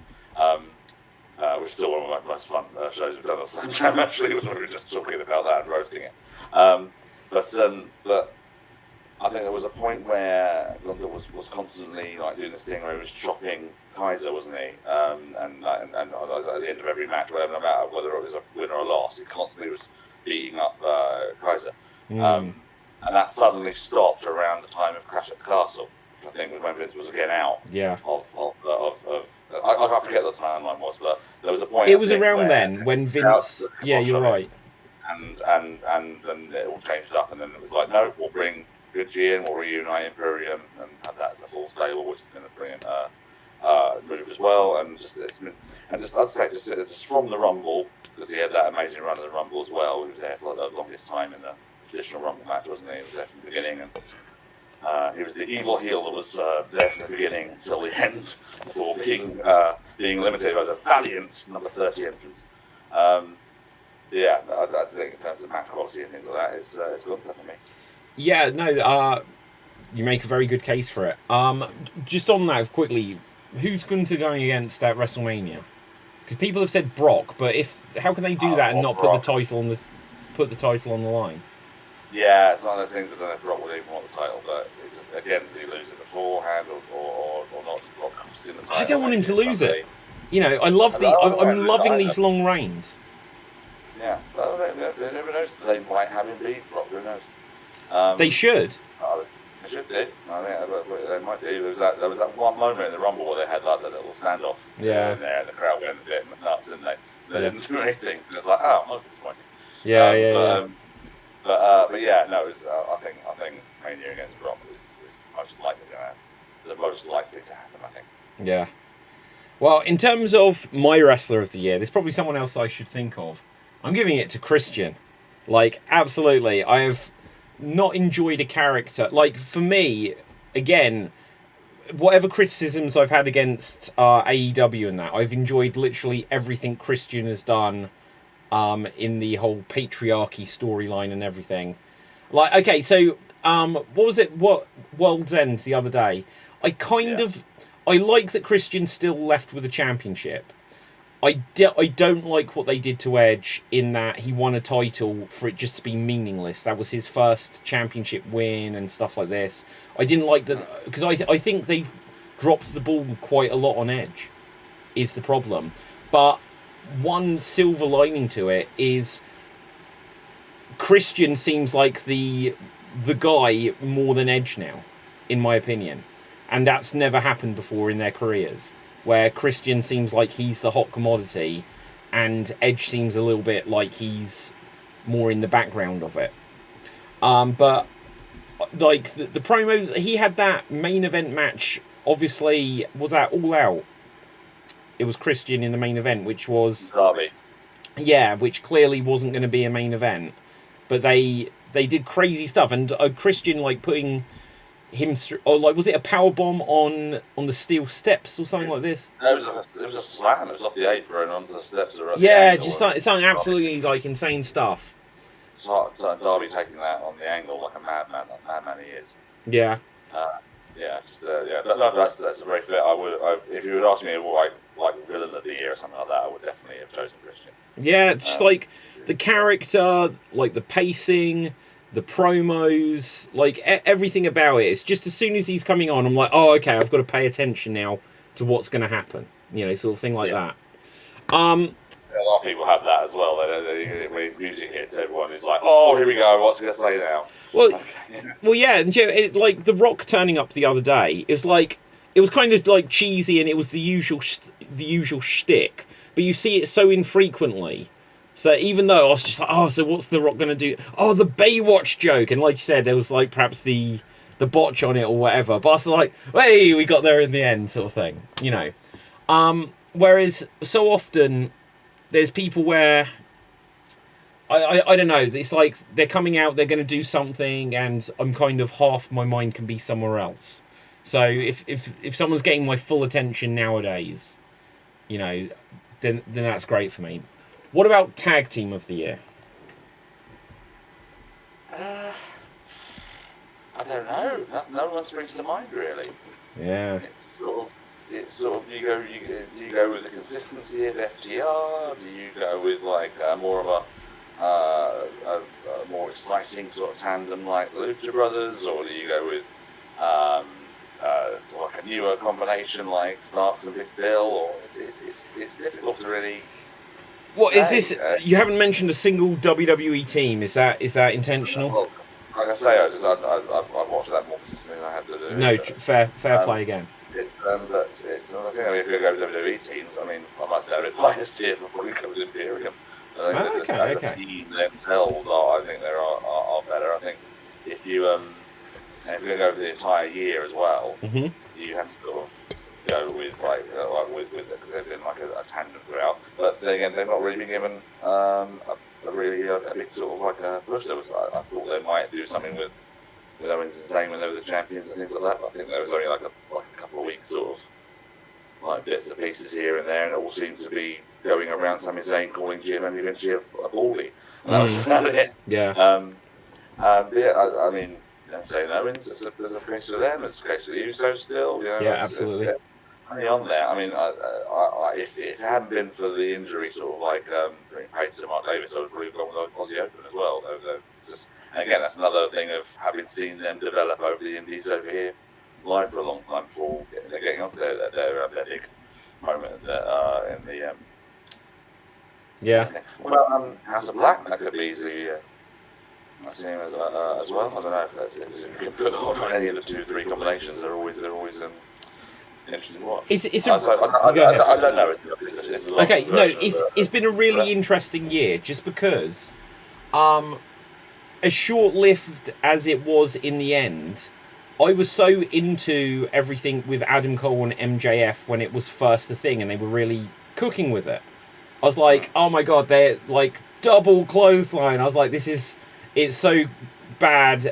which is still one of my most fun shows we've done on Slam Jam. Actually, was when we were just talking about that and roasting it. But I think there was a point where Gunther was constantly like doing this thing where he was chopping Kaiser, wasn't he? And at the end of every match, whatever, no matter whether it was a win or a loss, he constantly was beating up Kaiser. And that suddenly stopped around the time of Crash at the Castle, which I think when Vince was again out. Yeah. I forget what the timeline was, but there was a point. It was around then when Vince. Yeah, you're right. And then it all changed up, and then it was like, no, we'll bring Gucci in, we'll reunite Imperium, and have that as a full stable, which is going to bring in move as well, and just as I say, just from the Rumble, because he had that amazing run of the Rumble as well. He was there for the longest time in the traditional Rumble match, wasn't he? He was there from the beginning, and he was the evil heel that was there from the beginning until the end, before being eliminated by the valiant number 30 entrance. Yeah, I think in terms of match quality and things like that, it's good for me. Yeah, no, you make a very good case for it. Just on that quickly, who's going to go against at WrestleMania? Because people have said Brock, but how can they do that and not put the title on the line? Yeah, it's one of those things that I don't know if Brock would even want the title, but it just, again, does he lose it beforehand or not? Does Brock cost him the title? I don't want him to lose it. You know, I'm loving these long reigns. Yeah, well, they never knows. They might have him beat Brock. Who knows? They should. They should do. I think they might do. There was that one moment in the Rumble where they had like the little standoff. Yeah. In there, and the crowd went a bit nuts, didn't they? They didn't do anything. And it's like, oh, what's this point? Yeah. But yeah, no. I think Mania against Brock is most likely the most likely to happen. I think. Yeah. Well, in terms of my wrestler of the year, there's probably someone else I should think of. I'm giving it to Christian. Like, absolutely. I have not enjoyed a character. Like, for me, again, whatever criticisms I've had against AEW and that, I've enjoyed literally everything Christian has done in the whole patriarchy storyline and everything. Like, okay, so, what was it? World's End the other day. I like that Christian still left with a championship. I don't like what they did to Edge in that he won a title for it just to be meaningless. That was his first championship win and stuff like this. I didn't like that because I think they've dropped the ball quite a lot on Edge is the problem. But one silver lining to it is Christian seems like the guy more than Edge now, in my opinion. And that's never happened before in their careers, where Christian seems like he's the hot commodity and Edge seems a little bit like he's more in the background of it. But like the promos, he had that main event match, obviously, was that All Out? It was Christian in the main event, which was... Derby. Yeah, which clearly wasn't going to be a main event. But they did crazy stuff, and Christian like putting him through, or like was it a power bomb on the steel steps or something like this? No, it was a slam. It was off the apron onto the steps. Yeah, just something absolutely like insane stuff. So Darby taking that on the angle like a madman he is. Yeah. That's a very fair. If you would ask me like villain of the year or something like that, I would definitely have chosen Christian. Yeah, just like the character, like the pacing, the promos, like everything about it. It's just as soon as he's coming on, I'm like, oh, okay, I've got to pay attention now to what's going to happen. You know, sort of thing like that. A lot of people have that as well. When his music hits, everyone is like, oh, here we go, what's he going to say now? Well, yeah, and like The Rock turning up the other day is like, it was kind of like cheesy and it was the usual shtick, but you see it so infrequently. So even though I was just like, oh, so what's The Rock going to do? Oh, the Baywatch joke. And like you said, there was like perhaps the botch on it or whatever. But I was like, hey, we got there in the end sort of thing, you know. whereas so often there's people where I don't know. It's like they're coming out, they're going to do something, and I'm kind of half my mind can be somewhere else. So if someone's getting my full attention nowadays, you know, then that's great for me. What about tag team of the year? I don't know. No one springs to mind really. Yeah. It's sort of you go with the consistency of FTR. Do you go with like more of a more exciting sort of tandem like Lucha Brothers, or do you go with sort of like a newer combination like Starks and Big Bill? Or it's difficult to really. What say. is this? You haven't mentioned a single WWE team. Is that intentional? Well, like I say, I watched that more consistently than I had to do. No, fair play again. It's another thing. I mean, if you go to WWE teams, I mean, I might say a bit biased here, but probably go with Imperium. I think as a team themselves I think they are better. I think if you and if you're going to go for the entire year as well, you have to sort of go with with because they've been like a tandem throughout. But then again, they've not really been given a big sort of like a push. I thought they might do something with Owens and Zayn when they were the champions and things like that. But I think there was only like a couple of weeks sort of like bits and pieces here and there, and it all seemed to be going around Sami Zayn calling Jim and eventually a ballie. And that was about it. Yeah. I mean, Zayn Owens, there's a case for them, there's a case for the Usos still. You know, yeah, absolutely. It's only on there. I mean, if it hadn't been for the injury, sort of like being paid to Mark Davis, I would probably have gone with Aussie Open as well. And again, that's another thing of having seen them develop over the Indies over here live for a long time before they're getting up their big moment in the. Yeah. Well, House of Black, that could be easily. I've seen him as well. I don't know if you can put on any of the 2-3 combinations. They're always interesting to watch. I don't know. It's a okay, no, it's been a really interesting year just because, as short-lived as it was in the end, I was so into everything with Adam Cole and MJF when it was first a thing, and they were really cooking with it. I was like, oh my god, they're like double clothesline. I was like, it's so bad,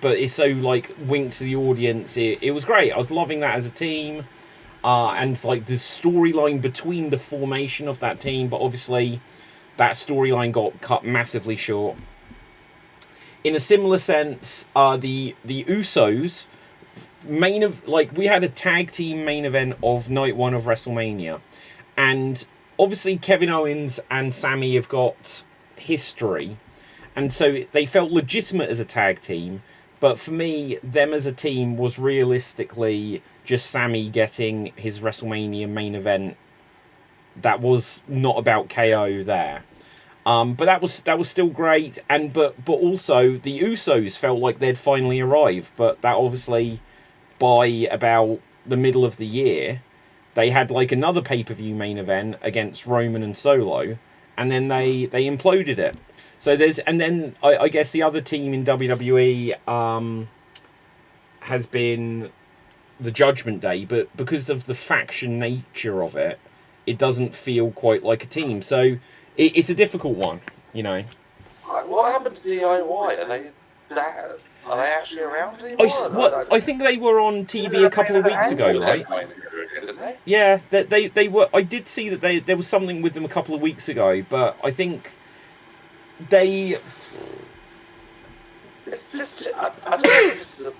but it's so like winked to the audience. It was great. I was loving that as a team, and like the storyline between the formation of that team. But obviously, that storyline got cut massively short. In a similar sense, the Usos we had a tag team main event of night 1 of WrestleMania, and obviously Kevin Owens and Sami have got history, and so they felt legitimate as a tag team. But for me, them as a team was realistically just Sami getting his WrestleMania main event. That was not about KO there. But that was still great, but also the Usos felt like they'd finally arrived. But that obviously, by about the middle of the year, they had like another pay-per-view main event against Roman and Solo, and then they imploded it. So then I guess the other team in WWE has been the Judgment Day, but because of the faction nature of it, it doesn't feel quite like a team. So it's a difficult one, you know. What happened to DIY? Are they actually around anymore? I think they were on TV a couple of weeks ago, right? Yeah, they were. I did see that there was something with them a couple of weeks ago, but I think they. It's just I don't know.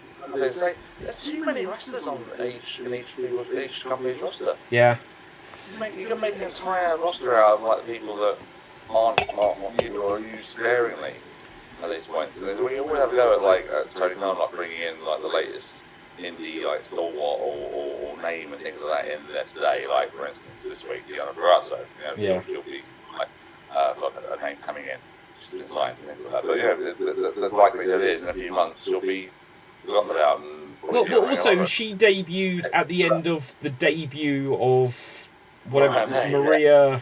There's too many wrestlers on each company's roster. Yeah. You can make an entire roster out of like people that aren't people who are used sparingly at these points. And we always have to go at like Tony Khan, like bringing in like the latest indie like stalwart or name and things like that in there today. Like for instance, this week Deanna Barrasso, she'll be like a name coming in. She's been signed and things like that. But the likelihood is in a few months she'll be forgotten about. Well, also she debuted at the end of the debut of. Whatever, Maria.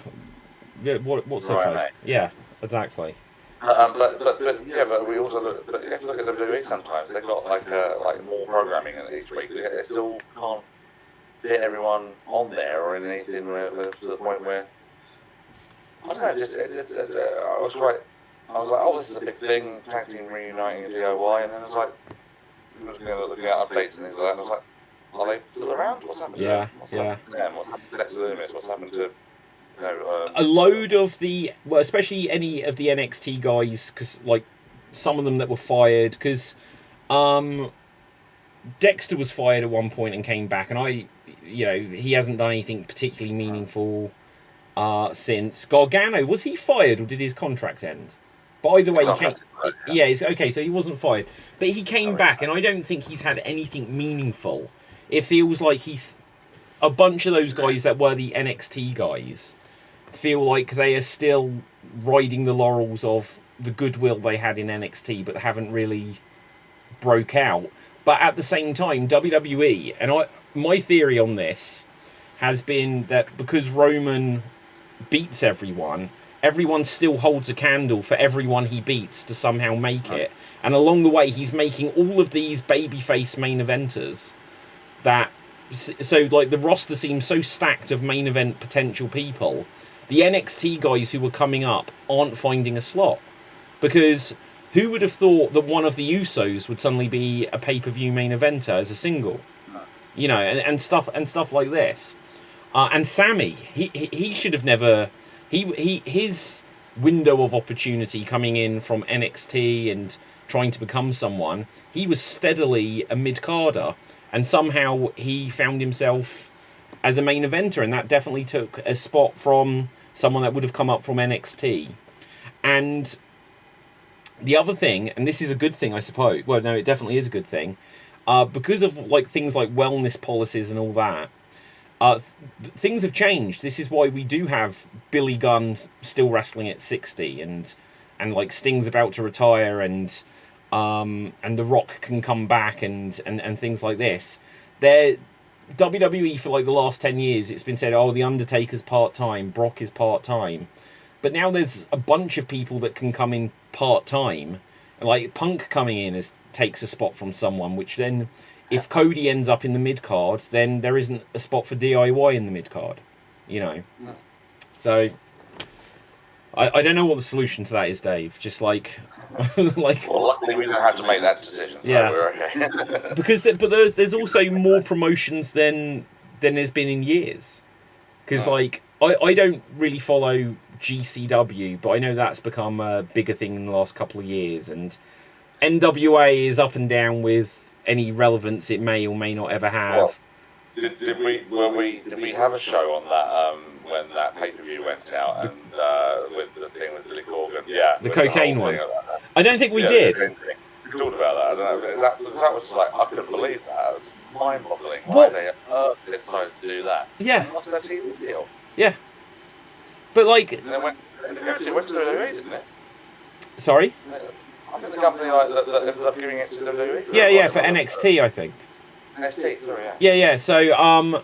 Yeah, what's her face? Yeah, exactly. But we also look. But you have to look at WWE sometimes. They've got like more programming in each week. They still can't fit everyone on there or anything to the point where I don't know. I was like, oh, this is a big thing, tag team reuniting in DIY, and then I was like, looking at updates and things like that, and I was like, are they still around? What's happened to them? What's happened to them? What's happened to Dexter Lumis? What's happened to a load of the, well, especially any of the NXT guys, because like some of them that were fired, because Dexter was fired at one point and came back, and he hasn't done anything particularly meaningful since. Gargano, was he fired or did his contract end? But either way, he came. Yeah, okay, so he wasn't fired, but he came back, and I don't think he's had anything meaningful. It feels like he's a bunch of those guys that were the NXT guys feel like they are still riding the laurels of the goodwill they had in NXT, but haven't really broke out. But at the same time, WWE, and my theory on this has been that because Roman beats everyone still holds a candle for everyone he beats to somehow make it. And along the way, he's making all of these babyface main eventers so like the roster seems so stacked of main event potential people. The NXT guys who were coming up aren't finding a slot, because who would have thought that one of the Usos would suddenly be a pay-per-view main eventer as a single, and stuff like this. And Sammy, he should have never. His window of opportunity coming in from NXT and trying to become someone, he was steadily a mid-carder, and somehow he found himself as a main eventer, and that definitely took a spot from someone that would have come up from NXT. And the other thing, and this is a good thing, I suppose. Well, no, it definitely is a good thing, because of like things like wellness policies and all that. Things have changed. This is why we do have Billy Gunn still wrestling at 60, and like Sting's about to retire, and The Rock can come back, and things like this. WWE for like the last 10 years, it's been said, oh, The Undertaker's part-time, Brock is part-time. But now there's a bunch of people that can come in part-time. Like Punk coming in takes a spot from someone, which then, if Cody ends up in the mid-card, then there isn't a spot for DIY in the mid-card. No. So, I don't know what the solution to that is, Dave. Just like... Well, luckily we don't have to make that decision, so we're okay. But there's also more promotions than there's been in years. Because, I don't really follow GCW, but I know that's become a bigger thing in the last couple of years, and NWA is up and down with any relevance it may or may not ever have. Well, did we have a show on that when that pay-per-view went out, and with the thing with Billy Corgan? Yeah, the cocaine one. I don't think we did. We talked about that. I don't know. That was like, I couldn't believe that. It was mind-boggling. Why they decided to do that? Yeah. What's that TV deal? Yeah. But like, and it went to WWE, didn't it? Sorry? I think the company that ended up giving it to WWE. For NXT, I think. NXT, sorry, yeah. Yeah. So,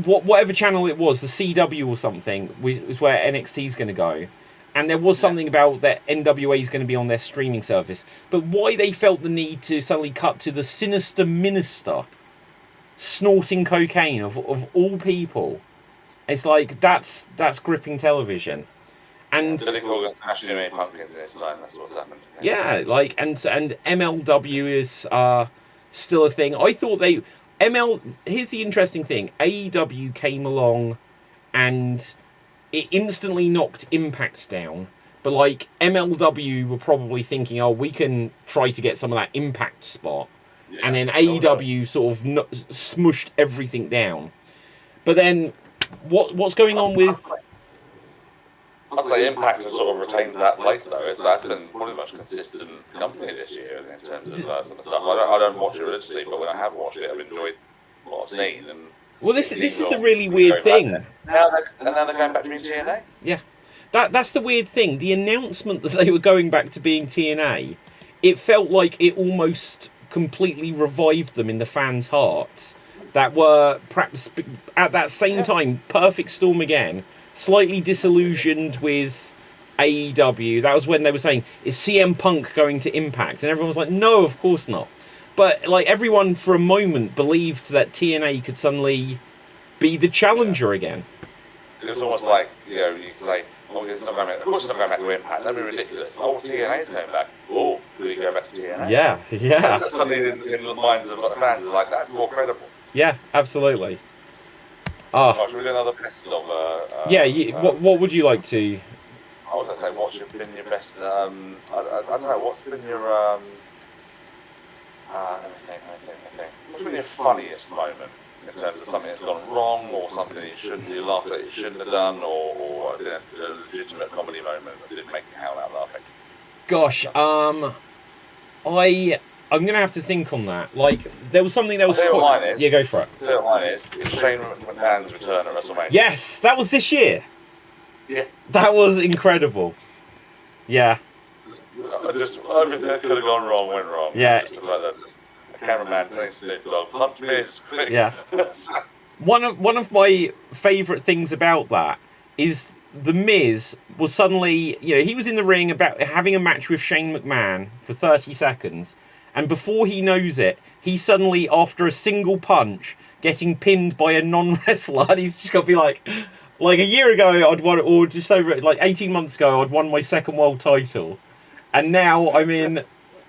whatever channel it was, the CW or something, was where NXT's going to go. And there was something about that NWA is going to be on their streaming service. But why they felt the need to suddenly cut to the sinister minister snorting cocaine of all people, it's like, that's gripping television. And Billy Corgan smashed too many pumpkins in his time, that's what's happened. Yeah, like, and MLW is still a thing. I thought here's the interesting thing. AEW came along and it instantly knocked Impact down. But like, MLW were probably thinking, oh, we can try to get some of that Impact spot. Yeah, and then AEW sort of smushed everything down. But then, what's going on with... I'd say Impact has sort of retained that place, though. That's been probably the most consistent company this year in terms of some stuff. I don't watch it religiously, but when I have watched it, I've enjoyed what I've seen. And well, this is the really weird thing. Now they're going back to being TNA? Yeah. That's the weird thing. The announcement that they were going back to being TNA, it felt like it almost completely revived them in the fans' hearts that were perhaps at that same time Perfect Storm again, slightly disillusioned with AEW. That was when they were saying, is CM Punk going to Impact? And everyone was like, no, of course not. But like everyone for a moment believed that TNA could suddenly be the challenger again. It was almost like, you say, oh, it's not going back. Of course it's not going back to Impact. That'd be ridiculous. Oh, TNA's going back. Oh, could he go back to TNA? Yeah. Suddenly in the minds of fans, it's like, that's more credible. Yeah, absolutely. Should we do another best of... what would you like to... I was going to say, what's been your best... I don't know, what's been your... let me think. What's been your funniest moment in terms of something that's gone wrong, or something you laughed at you shouldn't have done, or a legitimate comedy moment that didn't make you howl out laughing? Gosh, I'm gonna have to think on that. Like, there was something that was... Yeah, go for it. I'll tell you what mine is. It's Shane McMahon's return at WrestleMania. Yes, that was this year. Yeah. That was incredible. Yeah. Just everything that could have gone wrong went wrong. Yeah. Just like that. A cameraman telling Snoop Dogg, punch Miz. Yeah. One of my favourite things about that is the Miz was suddenly, he was in the ring about having a match with Shane McMahon for 30 seconds, and before he knows it, he's suddenly, after a single punch, getting pinned by a non-wrestler, and he's just got to be like a year ago I'd won, or just over, like 18 months ago, I'd won my second world title, and now I'm in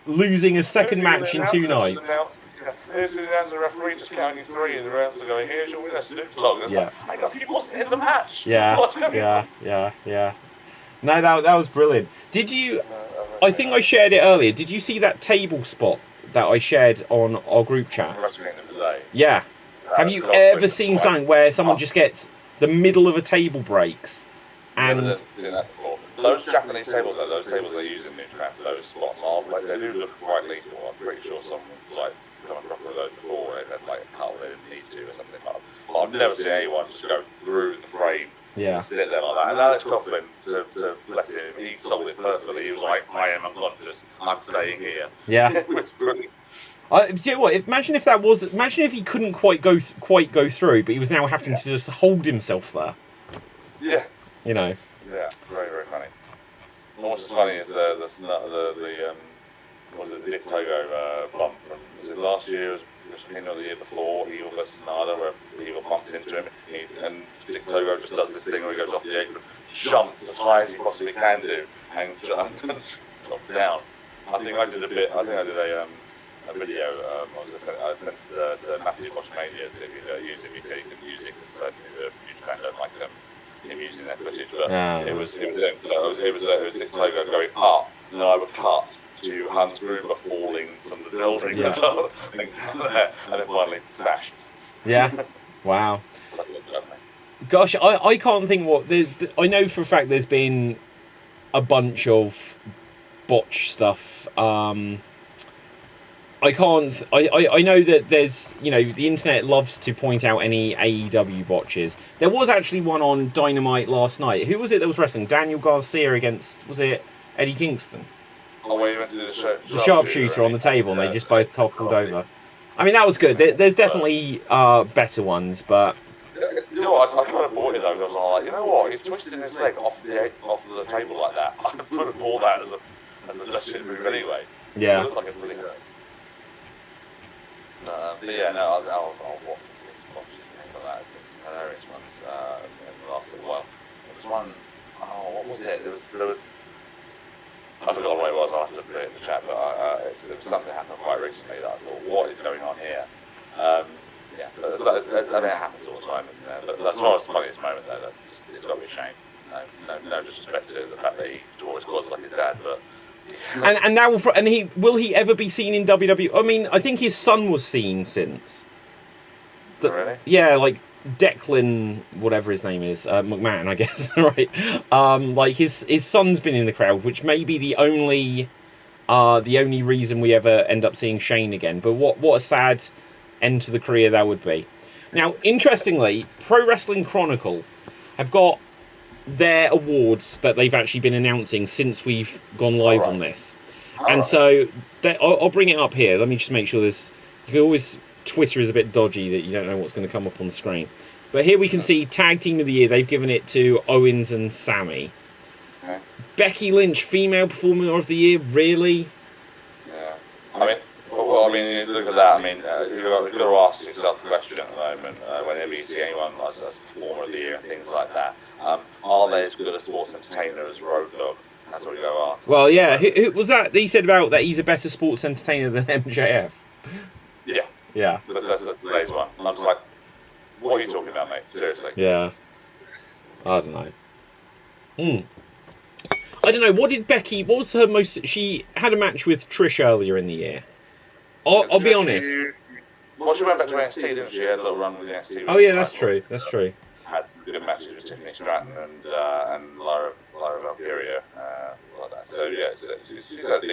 losing a second match in 2 nights. Here's the referee just counting 3, and the rounds are going, here's your winner, Snoop Dogg. It's Yeah. like, he wasn't in the match. Yeah. No, that was brilliant. Did you... I think I shared it earlier. Did you see that table spot that I shared on our group chat? Yeah. Have you ever seen something where someone just gets the middle of a table breaks? And... I've seen that before. Those Japanese tables, though, those tables they use in New Japan, those spots are, like, they do look quite lethal. I'm pretty sure someone's, like, come across with those before, they've had, like, a couple they didn't need to or something like that. But I've never seen anyone just go through the frame and sit there like that. And Alex Coughlin, to bless him, he sold it perfectly. He was like, I am unconscious, I'm staying here. Yeah. It was brilliant. Do you know what? Imagine if he couldn't quite go through, but he was now having to just hold himself there. Yeah. Yeah, very, very funny. And what's funny is the Nick Togo bump from, was it last year, or the year before, Evil versus Nada, where Evil bumps into him, and Nick Togo just does this thing where he goes off the apron, jumps as high as he possibly can do, and drops down. I think I did a video, I sent it to Matthew Boschmania, if you use it, you can use it, because New Japan don't like him using their footage, but it was Nick Togo going up, and then I would cut to Hans Gruber falling from the building, and then finally smashed. Yeah. Wow. Gosh, I can't think what... I know for a fact there's been a bunch of botch stuff. I know that there's, the internet loves to point out any AEW botches. There was actually one on Dynamite last night. Who was it that was wrestling? Daniel Garcia against, was it Eddie Kingston? Oh, where you went to do the sharpshooter on the table, and they just both toppled over. I mean, that was good. There's definitely better ones, but... You know what, I kind of bought it though, because I was like, you know what, he's twisting his leg off the table like that. I would have bought that as a Dutch move anyway. Yeah. It looked like a really good. But yeah, no, I'll watch things like that. There's some hilarious ones in the last little while. There was one, what was it? There was I forgot what it was, I'll have to put it in the chat, but it's something happened quite recently that I thought, what is going on here? Yeah, but it happens all the time, isn't there? But that's not the funniest moment, though. It's got to be a shame. No disrespect to the fact that he tore his quads like his dad, but... and now will he ever be seen in WWE? I mean, I think his son was seen since. Really? Yeah, like Declan, whatever his name is, McMahon, I guess. Right? Like his son's been in the crowd, which may be the only reason we ever end up seeing Shane again. But what a sad end to the career that would be. Now, interestingly, Pro Wrestling Chronicle have got their awards that they've actually been announcing since we've gone live on this. And so I'll bring it up here. Let me just make sure there's... You can always... Twitter is a bit dodgy that you don't know what's going to come up on the screen. But here we can see Tag Team of the Year. They've given it to Owens and Sammy. Okay. Becky Lynch, Female Performer of the Year. Really? Yeah. I mean, well, Well, I mean, look at that. I mean, you've got to ask yourself the question at the moment, whenever you see anyone as performer of the year and things like that. Are they as good a sports entertainer as Road Dogg? That's what you got to ask. Well, yeah. Who was that he said about that he's a better sports entertainer than MJF? Yeah. Yeah. That's today's one. I'm just like, what are you talking about, mate? Seriously. Yeah. I don't know. I don't know. What did Becky? What was her most? She had a match with Trish earlier in the year. I'll be honest. Well, she went back to NXT, didn't she? Had a little run with NXT. Oh yeah, that's true. That's true. Had some good matches with Tiffany Stratton and Lyra Valkyria, like that. So yeah, she's had a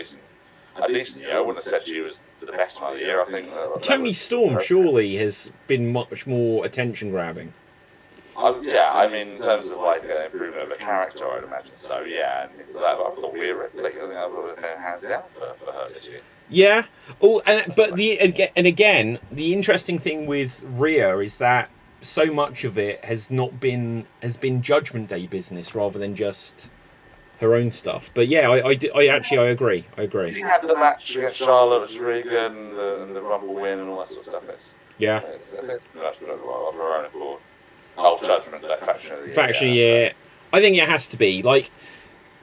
decent year. I wouldn't have said she was the best one of the year. I think Toni Storm surely has been much more attention grabbing. Yeah, I mean, in terms of like an improvement of a character, I'd imagine so. Yeah, and into that, but I thought Rhea Ripley, I think I would have hands down for her this year. Yeah. Oh, but again, the interesting thing with Rhea is that so much of it has been Judgment Day business rather than just her own stuff. But yeah, I agree. Did you have the match against Charlotte, Regan, and the Rumble win and all that sort of stuff? Yeah. That's of her own accord. Oh, Judgment Day, Faction of the Year. Faction year. I think it has to be. Like,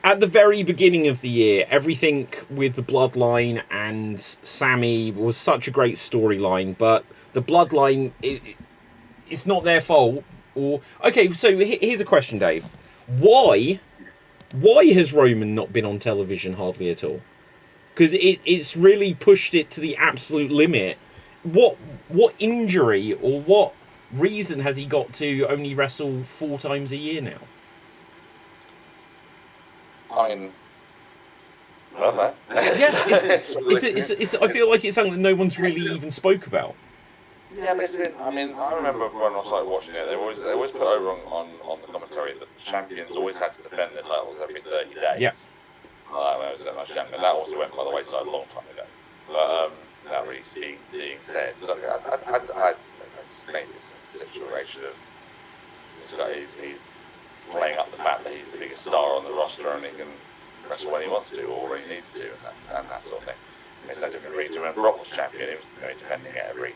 at the very beginning of the year, everything with the Bloodline and Sammy was such a great storyline, but the Bloodline, it's not their fault. Okay, so here's a question, Dave. Why has Roman not been on television hardly at all? Because it's really pushed it to the absolute limit. What injury or what reason has he got to only wrestle 4 times a year now? I mean, I don't know. I feel like it's something that no one's really even spoke about. Yeah, but it's been. I mean, I remember when I started watching it, they always put over on the commentary that the champions always had to defend their titles every 30 days. Yeah. When I was a champion, that also went by the wayside a long time ago. But that really being said, so I think it's a situation of he's playing up the fact that he's the biggest star on the roster and he can wrestle when he wants to or when he needs to, and that sort of thing. It's no different really to when Brock was champion. He was defending it every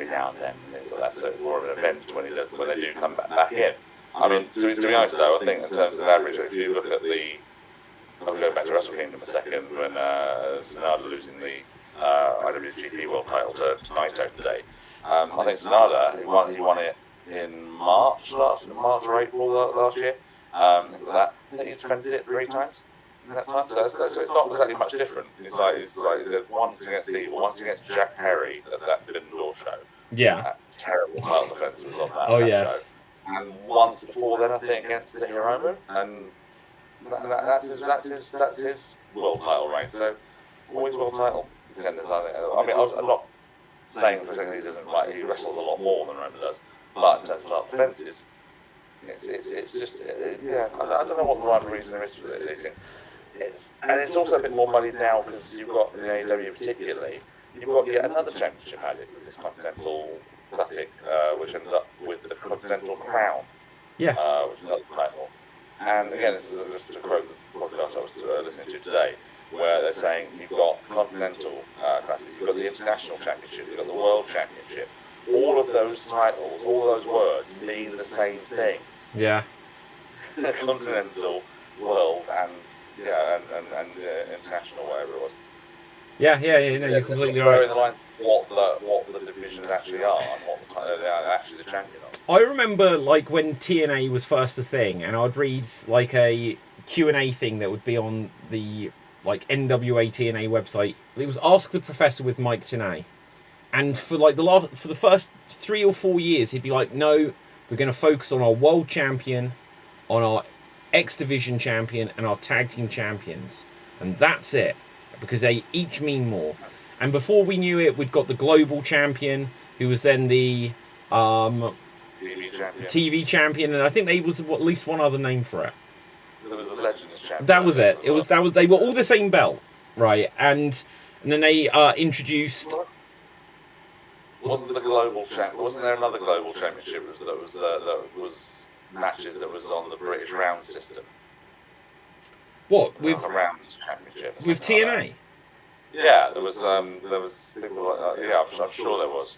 now and then. So that's more of an event when they do come back in. I mean, to be honest though, I think in terms of average, if you look at I'll go back to Wrestle Kingdom a second when Sanada losing the IWGP World Title to Naito today. I think Sanada, he won it in March or April last year. I think he defended it 3 times in that time. So it's not exactly much different. It's like once against Evil, once against Jack Perry at that Forbidden Door show. Yeah. That terrible title defense was on that. Oh, that yes. show. And once before then, I think against the Hiromu, and that's his world title reign. So always world title contenders. I mean, I'm not saying for a second he wrestles a lot more than Roman does, but in terms of title defenses, it's just I don't know what the right reason is for these things. It's also a bit more money now because you've got in AEW particularly, you've got yet another championship added with this Continental Classic, which ended up with the Continental Crown. Yeah. Which is another title. And again, this is just to quote the podcast I was listening to today, where they're saying you've got Continental Classic, you've got the International Championship, you've got the World Championship. All of those titles, all those words mean the same thing. Yeah. Continental, World, and International, whatever it was. Yeah, no, you're completely right. The lines, what the divisions actually are and what they are actually the champion of. I remember like when TNA was first a thing, and I'd read like a Q&A thing that would be on the like NWA TNA website. It was Ask the Professor with Mike Tenay, and for the first 3 or 4 years, he'd be like, "No, we're going to focus on our world champion, on our X Division champion, and our tag team champions, and that's it, because they each mean more." And before we knew it, we'd got the global champion, who was then the TV champion, and I think there was at least one other name for it. There was a Legends champion. That was it. They were all the same belt, right? And then they introduced. Wasn't the global champ? Wasn't there another global championship that was matches that was on the British round system? What with rounds championship? with TNA? Yeah, there was people like that. Yeah, I'm sure there was.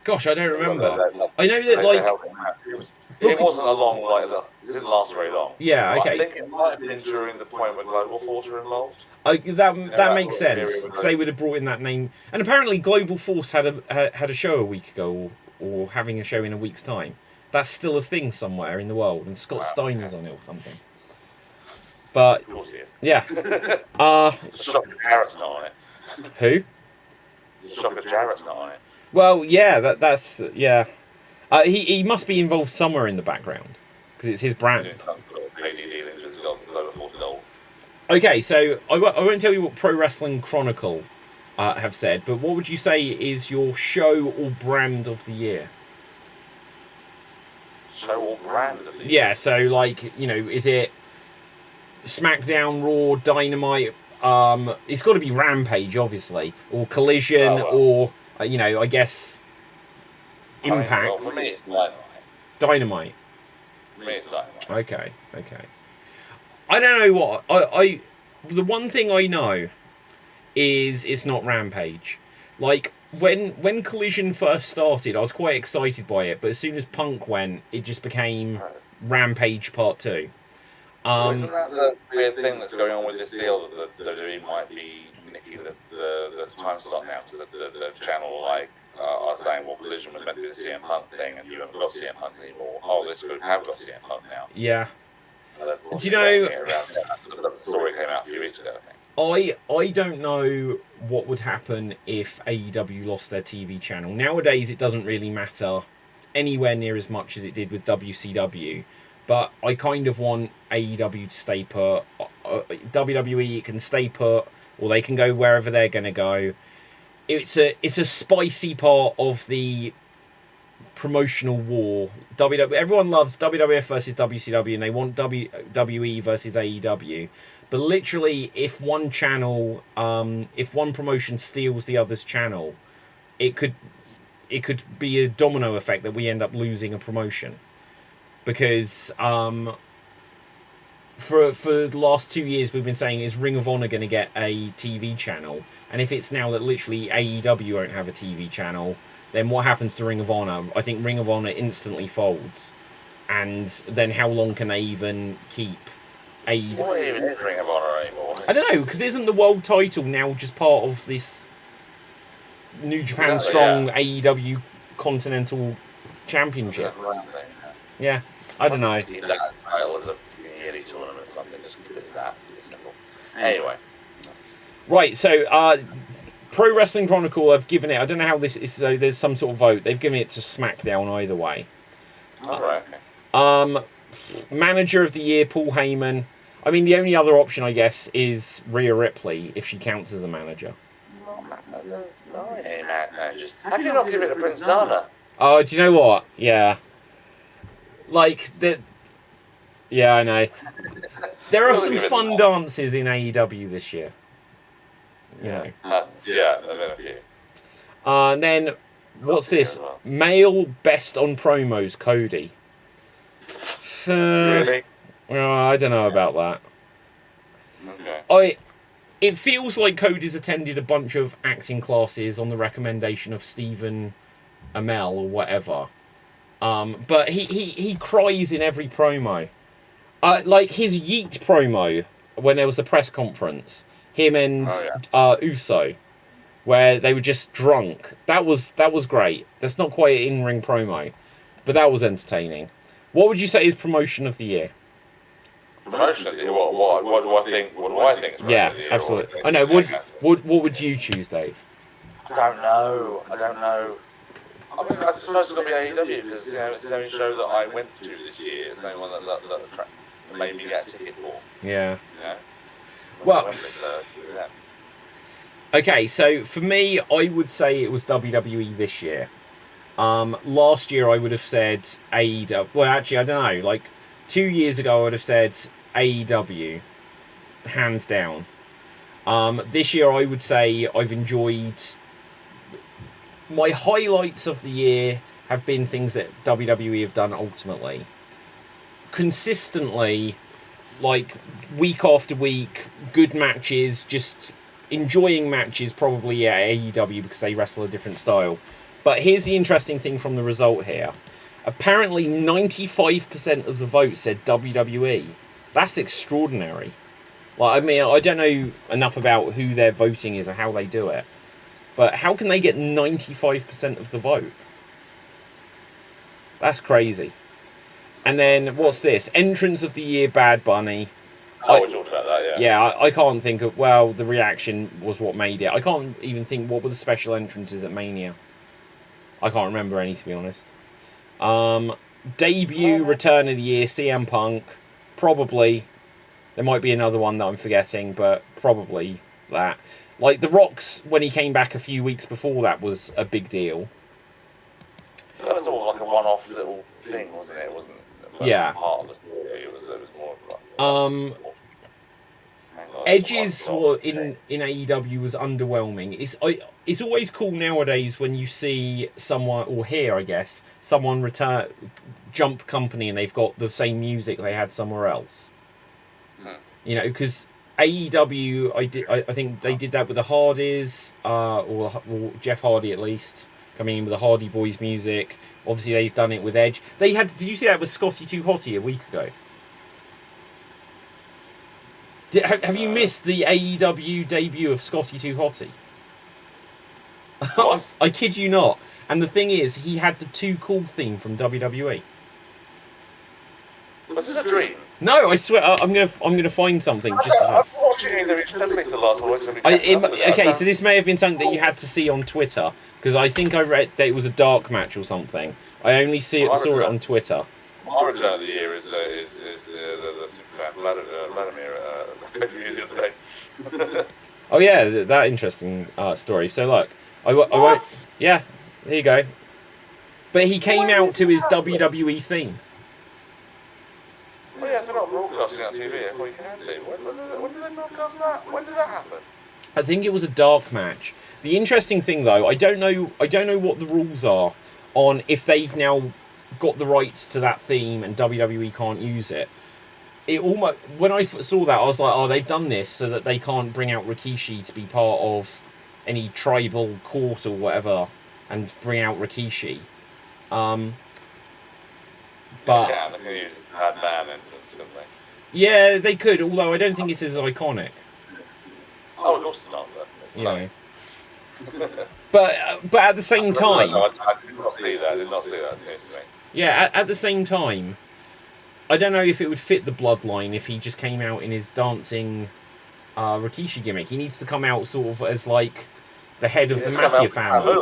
Gosh, I don't remember. I know They that like helped him out. It wasn't a long it didn't last very long. yeah, But okay. I think it might have been during the point when Global Force were involved. That makes sense because they would have brought in that name, and apparently Global Force had a show a week ago, or having a show in a week's time. That's still a thing somewhere in the world, and Scott Steiner's on it or something. But Of course he is. yeah, It's a shock that Jarrett's not on it. who? It's a shock that Jarrett's not on it. Well, yeah, that's yeah. He must be involved somewhere in the background because it's his brand. Okay, so I won't tell you what Pro Wrestling Chronicle have said, but what would you say is your show or brand of the year? Show or brand of the year? Yeah, so like, you know, is it SmackDown, Raw, Dynamite? It's got to be Rampage, obviously, or Collision, or you know, I guess Impact. For me, it's Dynamite. Dynamite. For me, it's Dynamite. Okay. I don't know what I the one thing I know is it's not Rampage. Like when Collision first started, I was quite excited by it, but as soon as Punk went, it just became Rampage Part 2. Isn't that the weird thing that's going on with this deal that the WWE might be nicking the time slot now? Because the channel are saying, well, Collision was meant to be the CM Punk thing, and you haven't got CM Punk anymore. Oh, this group have got CM Punk now. Yeah. Do you know? The story came out a few weeks ago, I think. I don't know what would happen if AEW lost their TV channel. Nowadays, it doesn't really matter anywhere near as much as it did with WCW. But I kind of want AEW to stay put. WWE can stay put, or they can go wherever they're going to go. It's a spicy part of the promotional war. Everyone loves WWF versus WCW, and they want WWE versus AEW. But literally, if one channel, if one promotion steals the other's channel, it could be a domino effect that we end up losing a promotion. Because for the last 2 years we've been saying, is Ring of Honor going to get a TV channel? And if it's now that literally AEW won't have a TV channel, then what happens to Ring of Honor? I think Ring of Honor instantly folds. And then how long can they even keep AEW? What even is Ring of Honor anymore? I don't know, because isn't the world title now just part of this New Japan Strong AEW Continental Championship? Yeah, I don't know. That title is a yearly tournament or something, just because it's that simple. Anyway. Right, so Pro Wrestling Chronicle have given it, I don't know how this is, so there's some sort of vote, they've given it to SmackDown either way. Alright. Manager of the Year, Paul Heyman. I mean, the only other option, I guess, is Rhea Ripley, if she counts as a manager. No, hey, managers. How can you not give it to Prince Nana? Oh, do you know what? Yeah. Like, yeah, I know. There are some fun dances in AEW this year. You know. Yeah, there's been a few. And then, what's this? Male Best on Promos, Cody. Really? I don't know about that. Okay. It feels like Cody's attended a bunch of acting classes on the recommendation of Stephen Amell or whatever. But he cries in every promo. Like his Yeet promo when there was the press conference, him and Uso, where they were just drunk. That was great. That's not quite an in-ring promo, but that was entertaining. What would you say is promotion of the year? Promotion of the year? What do I think? What do I think is promotion of the year? Absolutely. I know. What would you choose, Dave? I don't know. I mean, I suppose it's going to be AEW because it's the only show that I went to this year. It's the only one that made me get a ticket for. Yeah. Well. Okay, so for me, I would say it was WWE this year. Last year I would have said AEW. Well, actually, I don't know. Like 2 years ago, I would have said AEW, hands down. This year, I would say I've enjoyed. My highlights of the year have been things that WWE have done ultimately. Consistently, like week after week, good matches, just enjoying matches probably at AEW because they wrestle a different style. But here's the interesting thing from the result here. Apparently 95% of the vote said WWE. That's extraordinary. Like, I mean, I don't know enough about who their voting is or how they do it. But how can they get 95% of the vote? That's crazy. And then, what's this? Entrance of the Year, Bad Bunny. Oh, we talked about that, yeah. Yeah, I can't think of... Well, the reaction was what made it. I can't even think what were the special entrances at Mania. I can't remember any, to be honest. Debut, Return of the Year, CM Punk. Probably. There might be another one that I'm forgetting, but probably that. Like, The Rock's, when he came back a few weeks before that, was a big deal. That was all like a one-off little thing, wasn't it? It wasn't part of the story. It was more like... Edge's in AEW was underwhelming. It's always cool nowadays when you see someone, or hear, I guess, someone jump company and they've got the same music they had somewhere else. You know, because AEW, I think they did that with the Hardys, or Jeff Hardy at least, coming in with the Hardy Boys music. Obviously, they've done it with Edge. Did you see that with Scotty 2 Hotty a week ago? Have you missed the AEW debut of Scotty 2 Hotty? What? I kid you not. And the thing is, he had the Too Cool theme from WWE. Was this a dream? No, I swear, I'm gonna find something. I've been watching it recently for the last week. Okay, so this may have been something that you had to see on Twitter, because I think I read that it was a dark match or something. I only saw it on Twitter. My Return of the Year is the Superfan Vladimir the other day. Oh yeah, that interesting story. So look, yeah, there you go. But he came out to his WWE theme. Well, yeah, they're not broadcasting on TV. Well, you can do. When did they broadcast that? When did that happen? I think it was a dark match. The interesting thing, though, I don't know what the rules are on if they've now got the rights to that theme and WWE can't use it. When I saw that, I was like, oh, they've done this so that they can't bring out Rikishi to be part of any tribal court or whatever and bring out Rikishi. But yeah, they can use Bad Man entrance, couldn't they? Yeah, they could, although I don't think it's as iconic. Oh, of course it's not, but it's know. but at the same time... I did not see that, it seems to me. Yeah, at the same time, I don't know if it would fit the bloodline if he just came out in his dancing Rikishi gimmick. He needs to come out sort of as, like, the head of the Mafia family.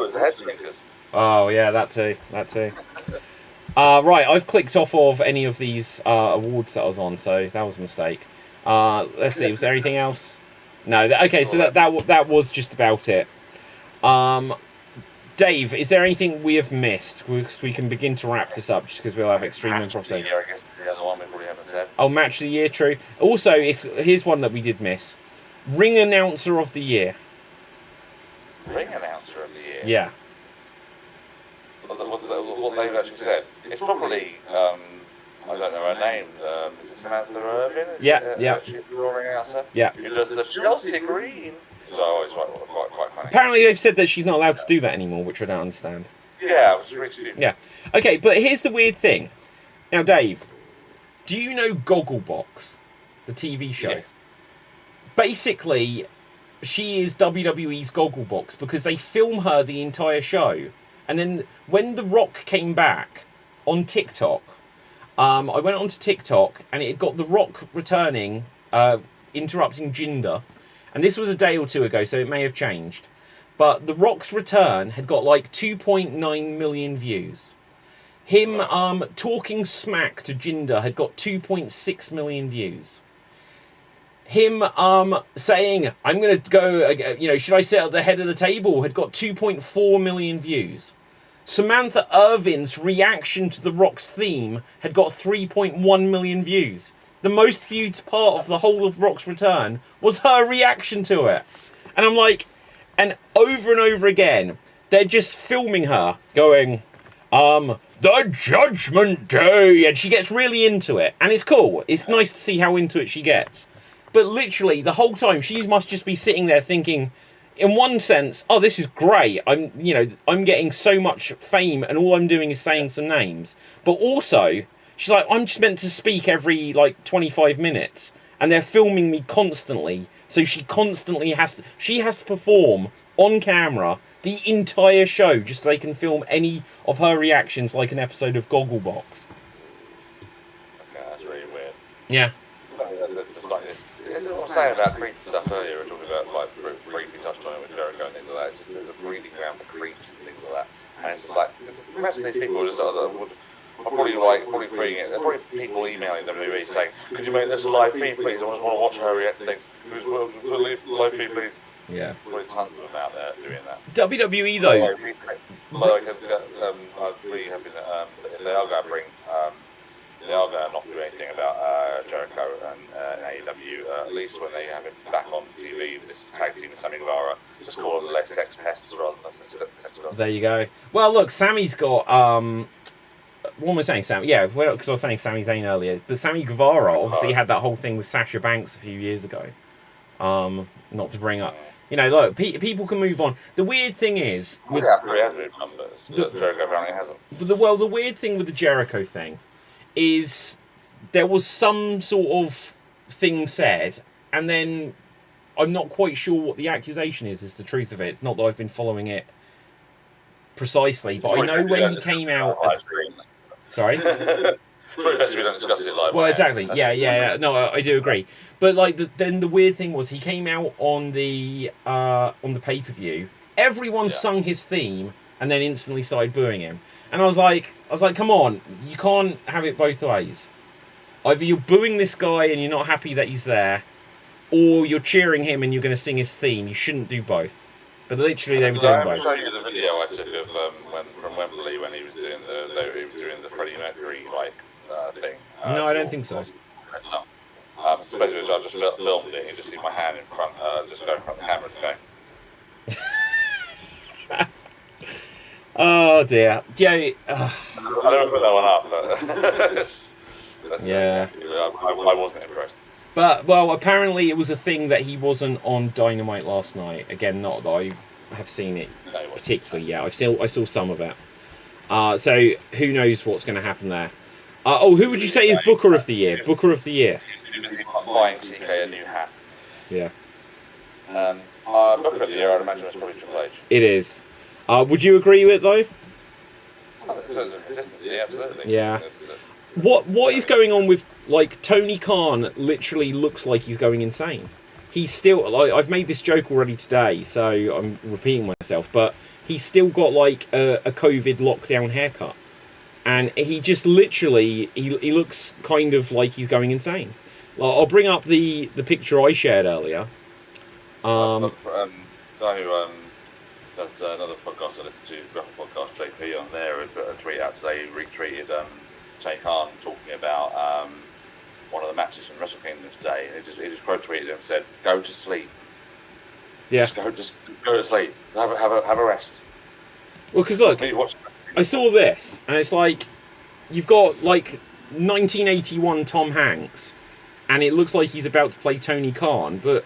Oh, yeah, that too. Right, I've clicked off of any of these awards that I was on, so that was a mistake. Let's see, was there anything else? No, okay, so that was just about it. Dave, is there anything we have missed? We can begin to wrap this up, just because we'll have Xstreamed Improv soon. I guess the other one we probably haven't said. Oh, Match of the Year, true. Also, here's one that we did miss. Ring Announcer of the Year. Ring Announcer of the Year? Yeah. What they've actually said. It's probably, I don't know her name, is it Samantha Irvin? Yeah. She's the ring announcer? Yeah. Who does the Chelsea Green. So it's quite funny. Apparently they've said that she's not allowed to do that anymore, which I don't understand. Yeah, it was really stupid. Yeah. Okay, but here's the weird thing. Now, Dave, do you know Gogglebox, the TV show? Yes. Basically, she is WWE's Gogglebox because they film her the entire show. And then when The Rock came back on TikTok, I went onto TikTok and it got The Rock returning, interrupting Jinder. And this was a day or two ago, so it may have changed. But The Rock's return had got like 2.9 million views. Him talking smack to Jinder had got 2.6 million views. Him saying, I'm going to go, should I sit at the head of the table, had got 2.4 million views. Samantha Irvin's reaction to The Rock's theme had got 3.1 million views. The most viewed part of the whole of Rock's return was her reaction to it. And I'm like, and over again, they're just filming her going, the Judgment Day. And she gets really into it. And it's cool. It's nice to see how into it she gets. But literally, the whole time, she must just be sitting there thinking, in one sense, oh, this is great. I'm getting so much fame, and all I'm doing is saying some names. But also, she's like, I'm just meant to speak every, 25 minutes, and they're filming me constantly. So she constantly has to perform on camera the entire show just so they can film any of her reactions like an episode of Gogglebox. Okay, that's really weird. Yeah. That's just like this. I was saying about creeps and stuff earlier. We're talking about briefly touched on it with Jericho and things like that. It's just there's a breeding ground for creeps and things like that. And it's just like imagine these people just are probably creating it. There are probably people emailing WWE saying, "Could you make this a live feed, please? I just want to watch her react to things. Who's live feed, please?" Yeah. There's tons of them out there doing that. WWE though. I'd be happy that if they are going to bring. They are going to not do anything about Jericho and AEW, at least when they have him back on TV, this tag team with Sammy Guevara. Just call it less sex pests rather than less sex pests. There you go. Well, look, Sammy's got... what am I saying, Sam? Yeah, because I was saying Sami Zayn earlier. But Sammy Guevara obviously had that whole thing with Sasha Banks a few years ago. Not to bring up... look, people can move on. The weird thing is... Jericho apparently hasn't. The weird thing with the Jericho thing is there was some sort of thing said, and then I'm not quite sure what the accusation is the truth of it. Not that I've been following it precisely, but I know when he came out... Sorry? Probably best we don't discuss it live. Well, exactly. Yeah. No, I do agree. But then the weird thing was he came out on the pay-per-view. Everyone sung his theme and then instantly started booing him. And I was like, come on, you can't have it both ways. Either you're booing this guy and you're not happy that he's there, or you're cheering him and you're going to sing his theme. You shouldn't do both. But literally, they were doing both. I'll show you the video I took of from Wembley when he was doing the Freddie Mercury thing. No, I don't think so. No. I suppose I just filmed it. You just see my hand in front, just go in front of the camera, okay? Oh dear. Yeah. I don't put that one up, but yeah. I wasn't impressed. But apparently it was a thing that he wasn't on Dynamite last night. Again, not that I have seen it particularly. Yeah, I saw some of it. So who knows what's going to happen there? Who would you say is Booker of the Year? Booker of the Year. He's buying TK a new hat. Yeah. Booker of the Year, I'd imagine it's probably Triple H. It is. Would you agree with it though? In terms of consistency, absolutely. Yeah. What is going on with Tony Khan? Literally looks like he's going insane. He's still I've made this joke already today, so I'm repeating myself. But he's still got a COVID lockdown haircut, and he just literally he looks kind of like he's going insane. I'll bring up the picture I shared earlier. That's another podcast I listened to, Grapple Podcast, JP on there, a tweet out today. He retweeted Tony Khan talking about one of the matches from Wrestle Kingdom today. And he just quote tweeted him and said, "Go to sleep." Yeah. Just go to sleep. Have a rest. Well, because look, I saw this, and it's you've got 1981 Tom Hanks, and it looks like he's about to play Tony Khan, but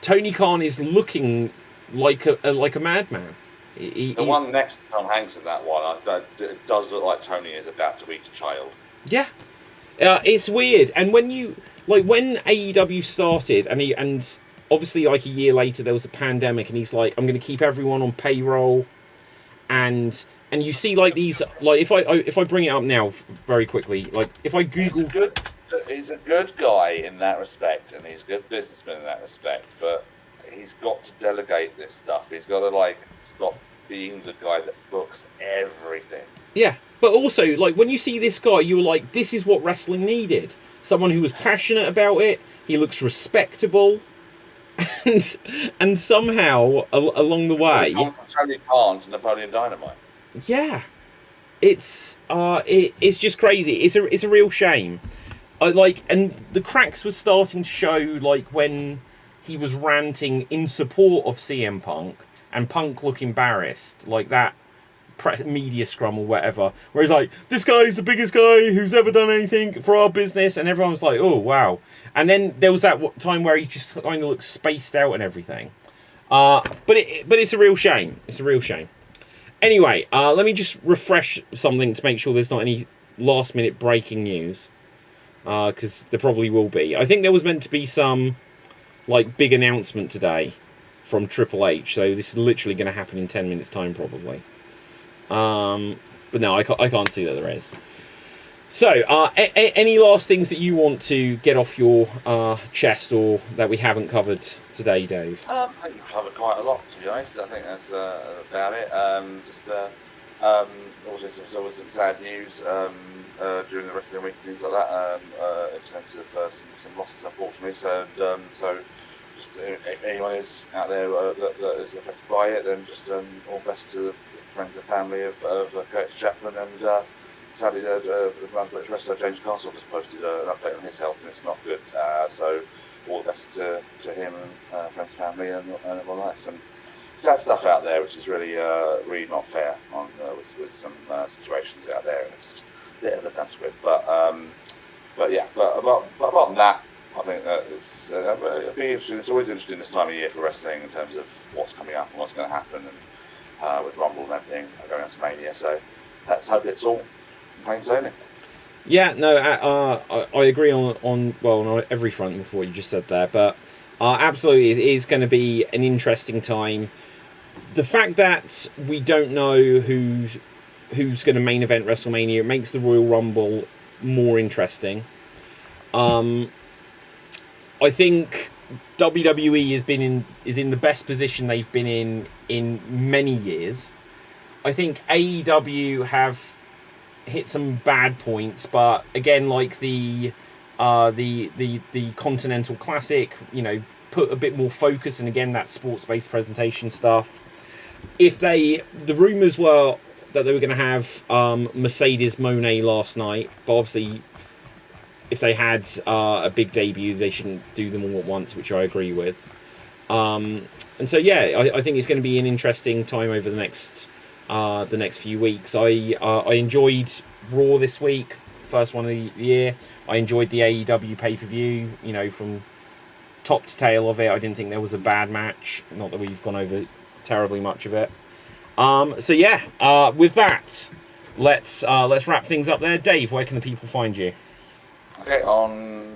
Tony Khan is looking like a madman. The one next to Tom Hanks in that one, it does look like Tony is about to eat a child. Yeah, it's weird. And when when AEW started, and obviously a year later there was a pandemic, and he's like, I'm going to keep everyone on payroll, and you see these if I bring it up now very quickly, if I Google, he's a good guy in that respect, and he's a good businessman in that respect, but he's got to delegate this stuff. He's got to stop being the guy that books everything. Yeah, but also when you see this guy, you're like, this is what wrestling needed. Someone who was passionate about it. He looks respectable, and somehow along the way, from Tony Khan to Napoleon Dynamite. Yeah, it's just crazy. It's a real shame. And the cracks were starting to show when he was ranting in support of CM Punk, and Punk looked embarrassed. That media scrum or whatever, where he's like, this guy's the biggest guy who's ever done anything for our business, and everyone's like, oh wow. And then there was that time where he just kind of looked spaced out and everything. But it's a real shame. It's a real shame. Anyway, let me just refresh something to make sure there's not any last minute breaking news, because there probably will be. I think there was meant to be some like big announcement today from Triple H, so this is literally going to happen in 10 minutes time probably. But no, I can't see that there is. So, any last things that you want to get off your chest, or that we haven't covered today, Dave? I think we've covered quite a lot, to be honest. I think that's about it. Obviously, there was some sad news during the wrestling week, things like that, in terms of some losses, unfortunately. So, just if anyone is out there that is affected by it, then just all best to the friends and family of Curtis Chapman, and sadly the British wrestler James Castle just posted an update on his health, and it's not good. So all the best to him and friends and family and everyone else. And sad stuff out there, which is really really not fair on with some situations out there, and it's just a bit of a damn squib. But apart from that, I think that it'll be interesting. It's always interesting this time of year for wrestling in terms of what's coming up and what's going to happen, and with Rumble and everything going on to Mania. So let's hope it's all plain sailing. Yeah, no, I agree on every front with what you just said there, but absolutely it is going to be an interesting time. The fact that we don't know who's going to main event WrestleMania makes the Royal Rumble more interesting. I think WWE is in the best position they've been in many years. I think AEW have hit some bad points, but again, like the Continental Classic, put a bit more focus, and again that sports-based presentation stuff. The rumours were that they were going to have Mercedes Moné last night, but obviously, if they had a big debut, they shouldn't do them all at once, which I agree with. And so, yeah, I think it's going to be an interesting time over the next few weeks. I enjoyed Raw this week, first one of the year. I enjoyed the AEW pay-per-view, from top to tail of it. I didn't think there was a bad match. Not that we've gone over terribly much of it. So yeah, with that, let's wrap things up there. Dave, where can the people find you? Okay, on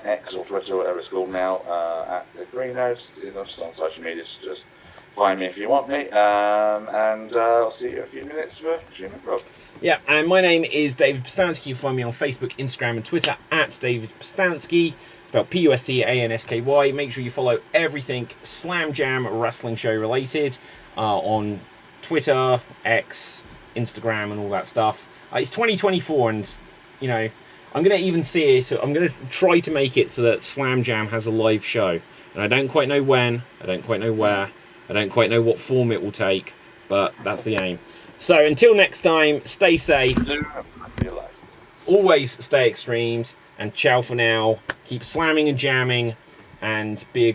X or Twitter, whatever it's called now, at the Greeno, just on social media, just find me if you want me, and I'll see you in a few minutes for Improv. Yeah, and my name is David Postanski. You can find me on Facebook, Instagram, and Twitter at David Postanski. Spelled Pustansky. Make sure you follow everything Slam Jam Wrestling Show related on Twitter, X, Instagram, and all that stuff. It's 2024, and I'm going to even see it. I'm going to try to make it so that Slam Jam has a live show. And I don't quite know when, I don't quite know where, I don't quite know what form it will take, but that's the aim. So until next time, stay safe, always stay extremed, and ciao for now. Keep slamming and jamming, and be a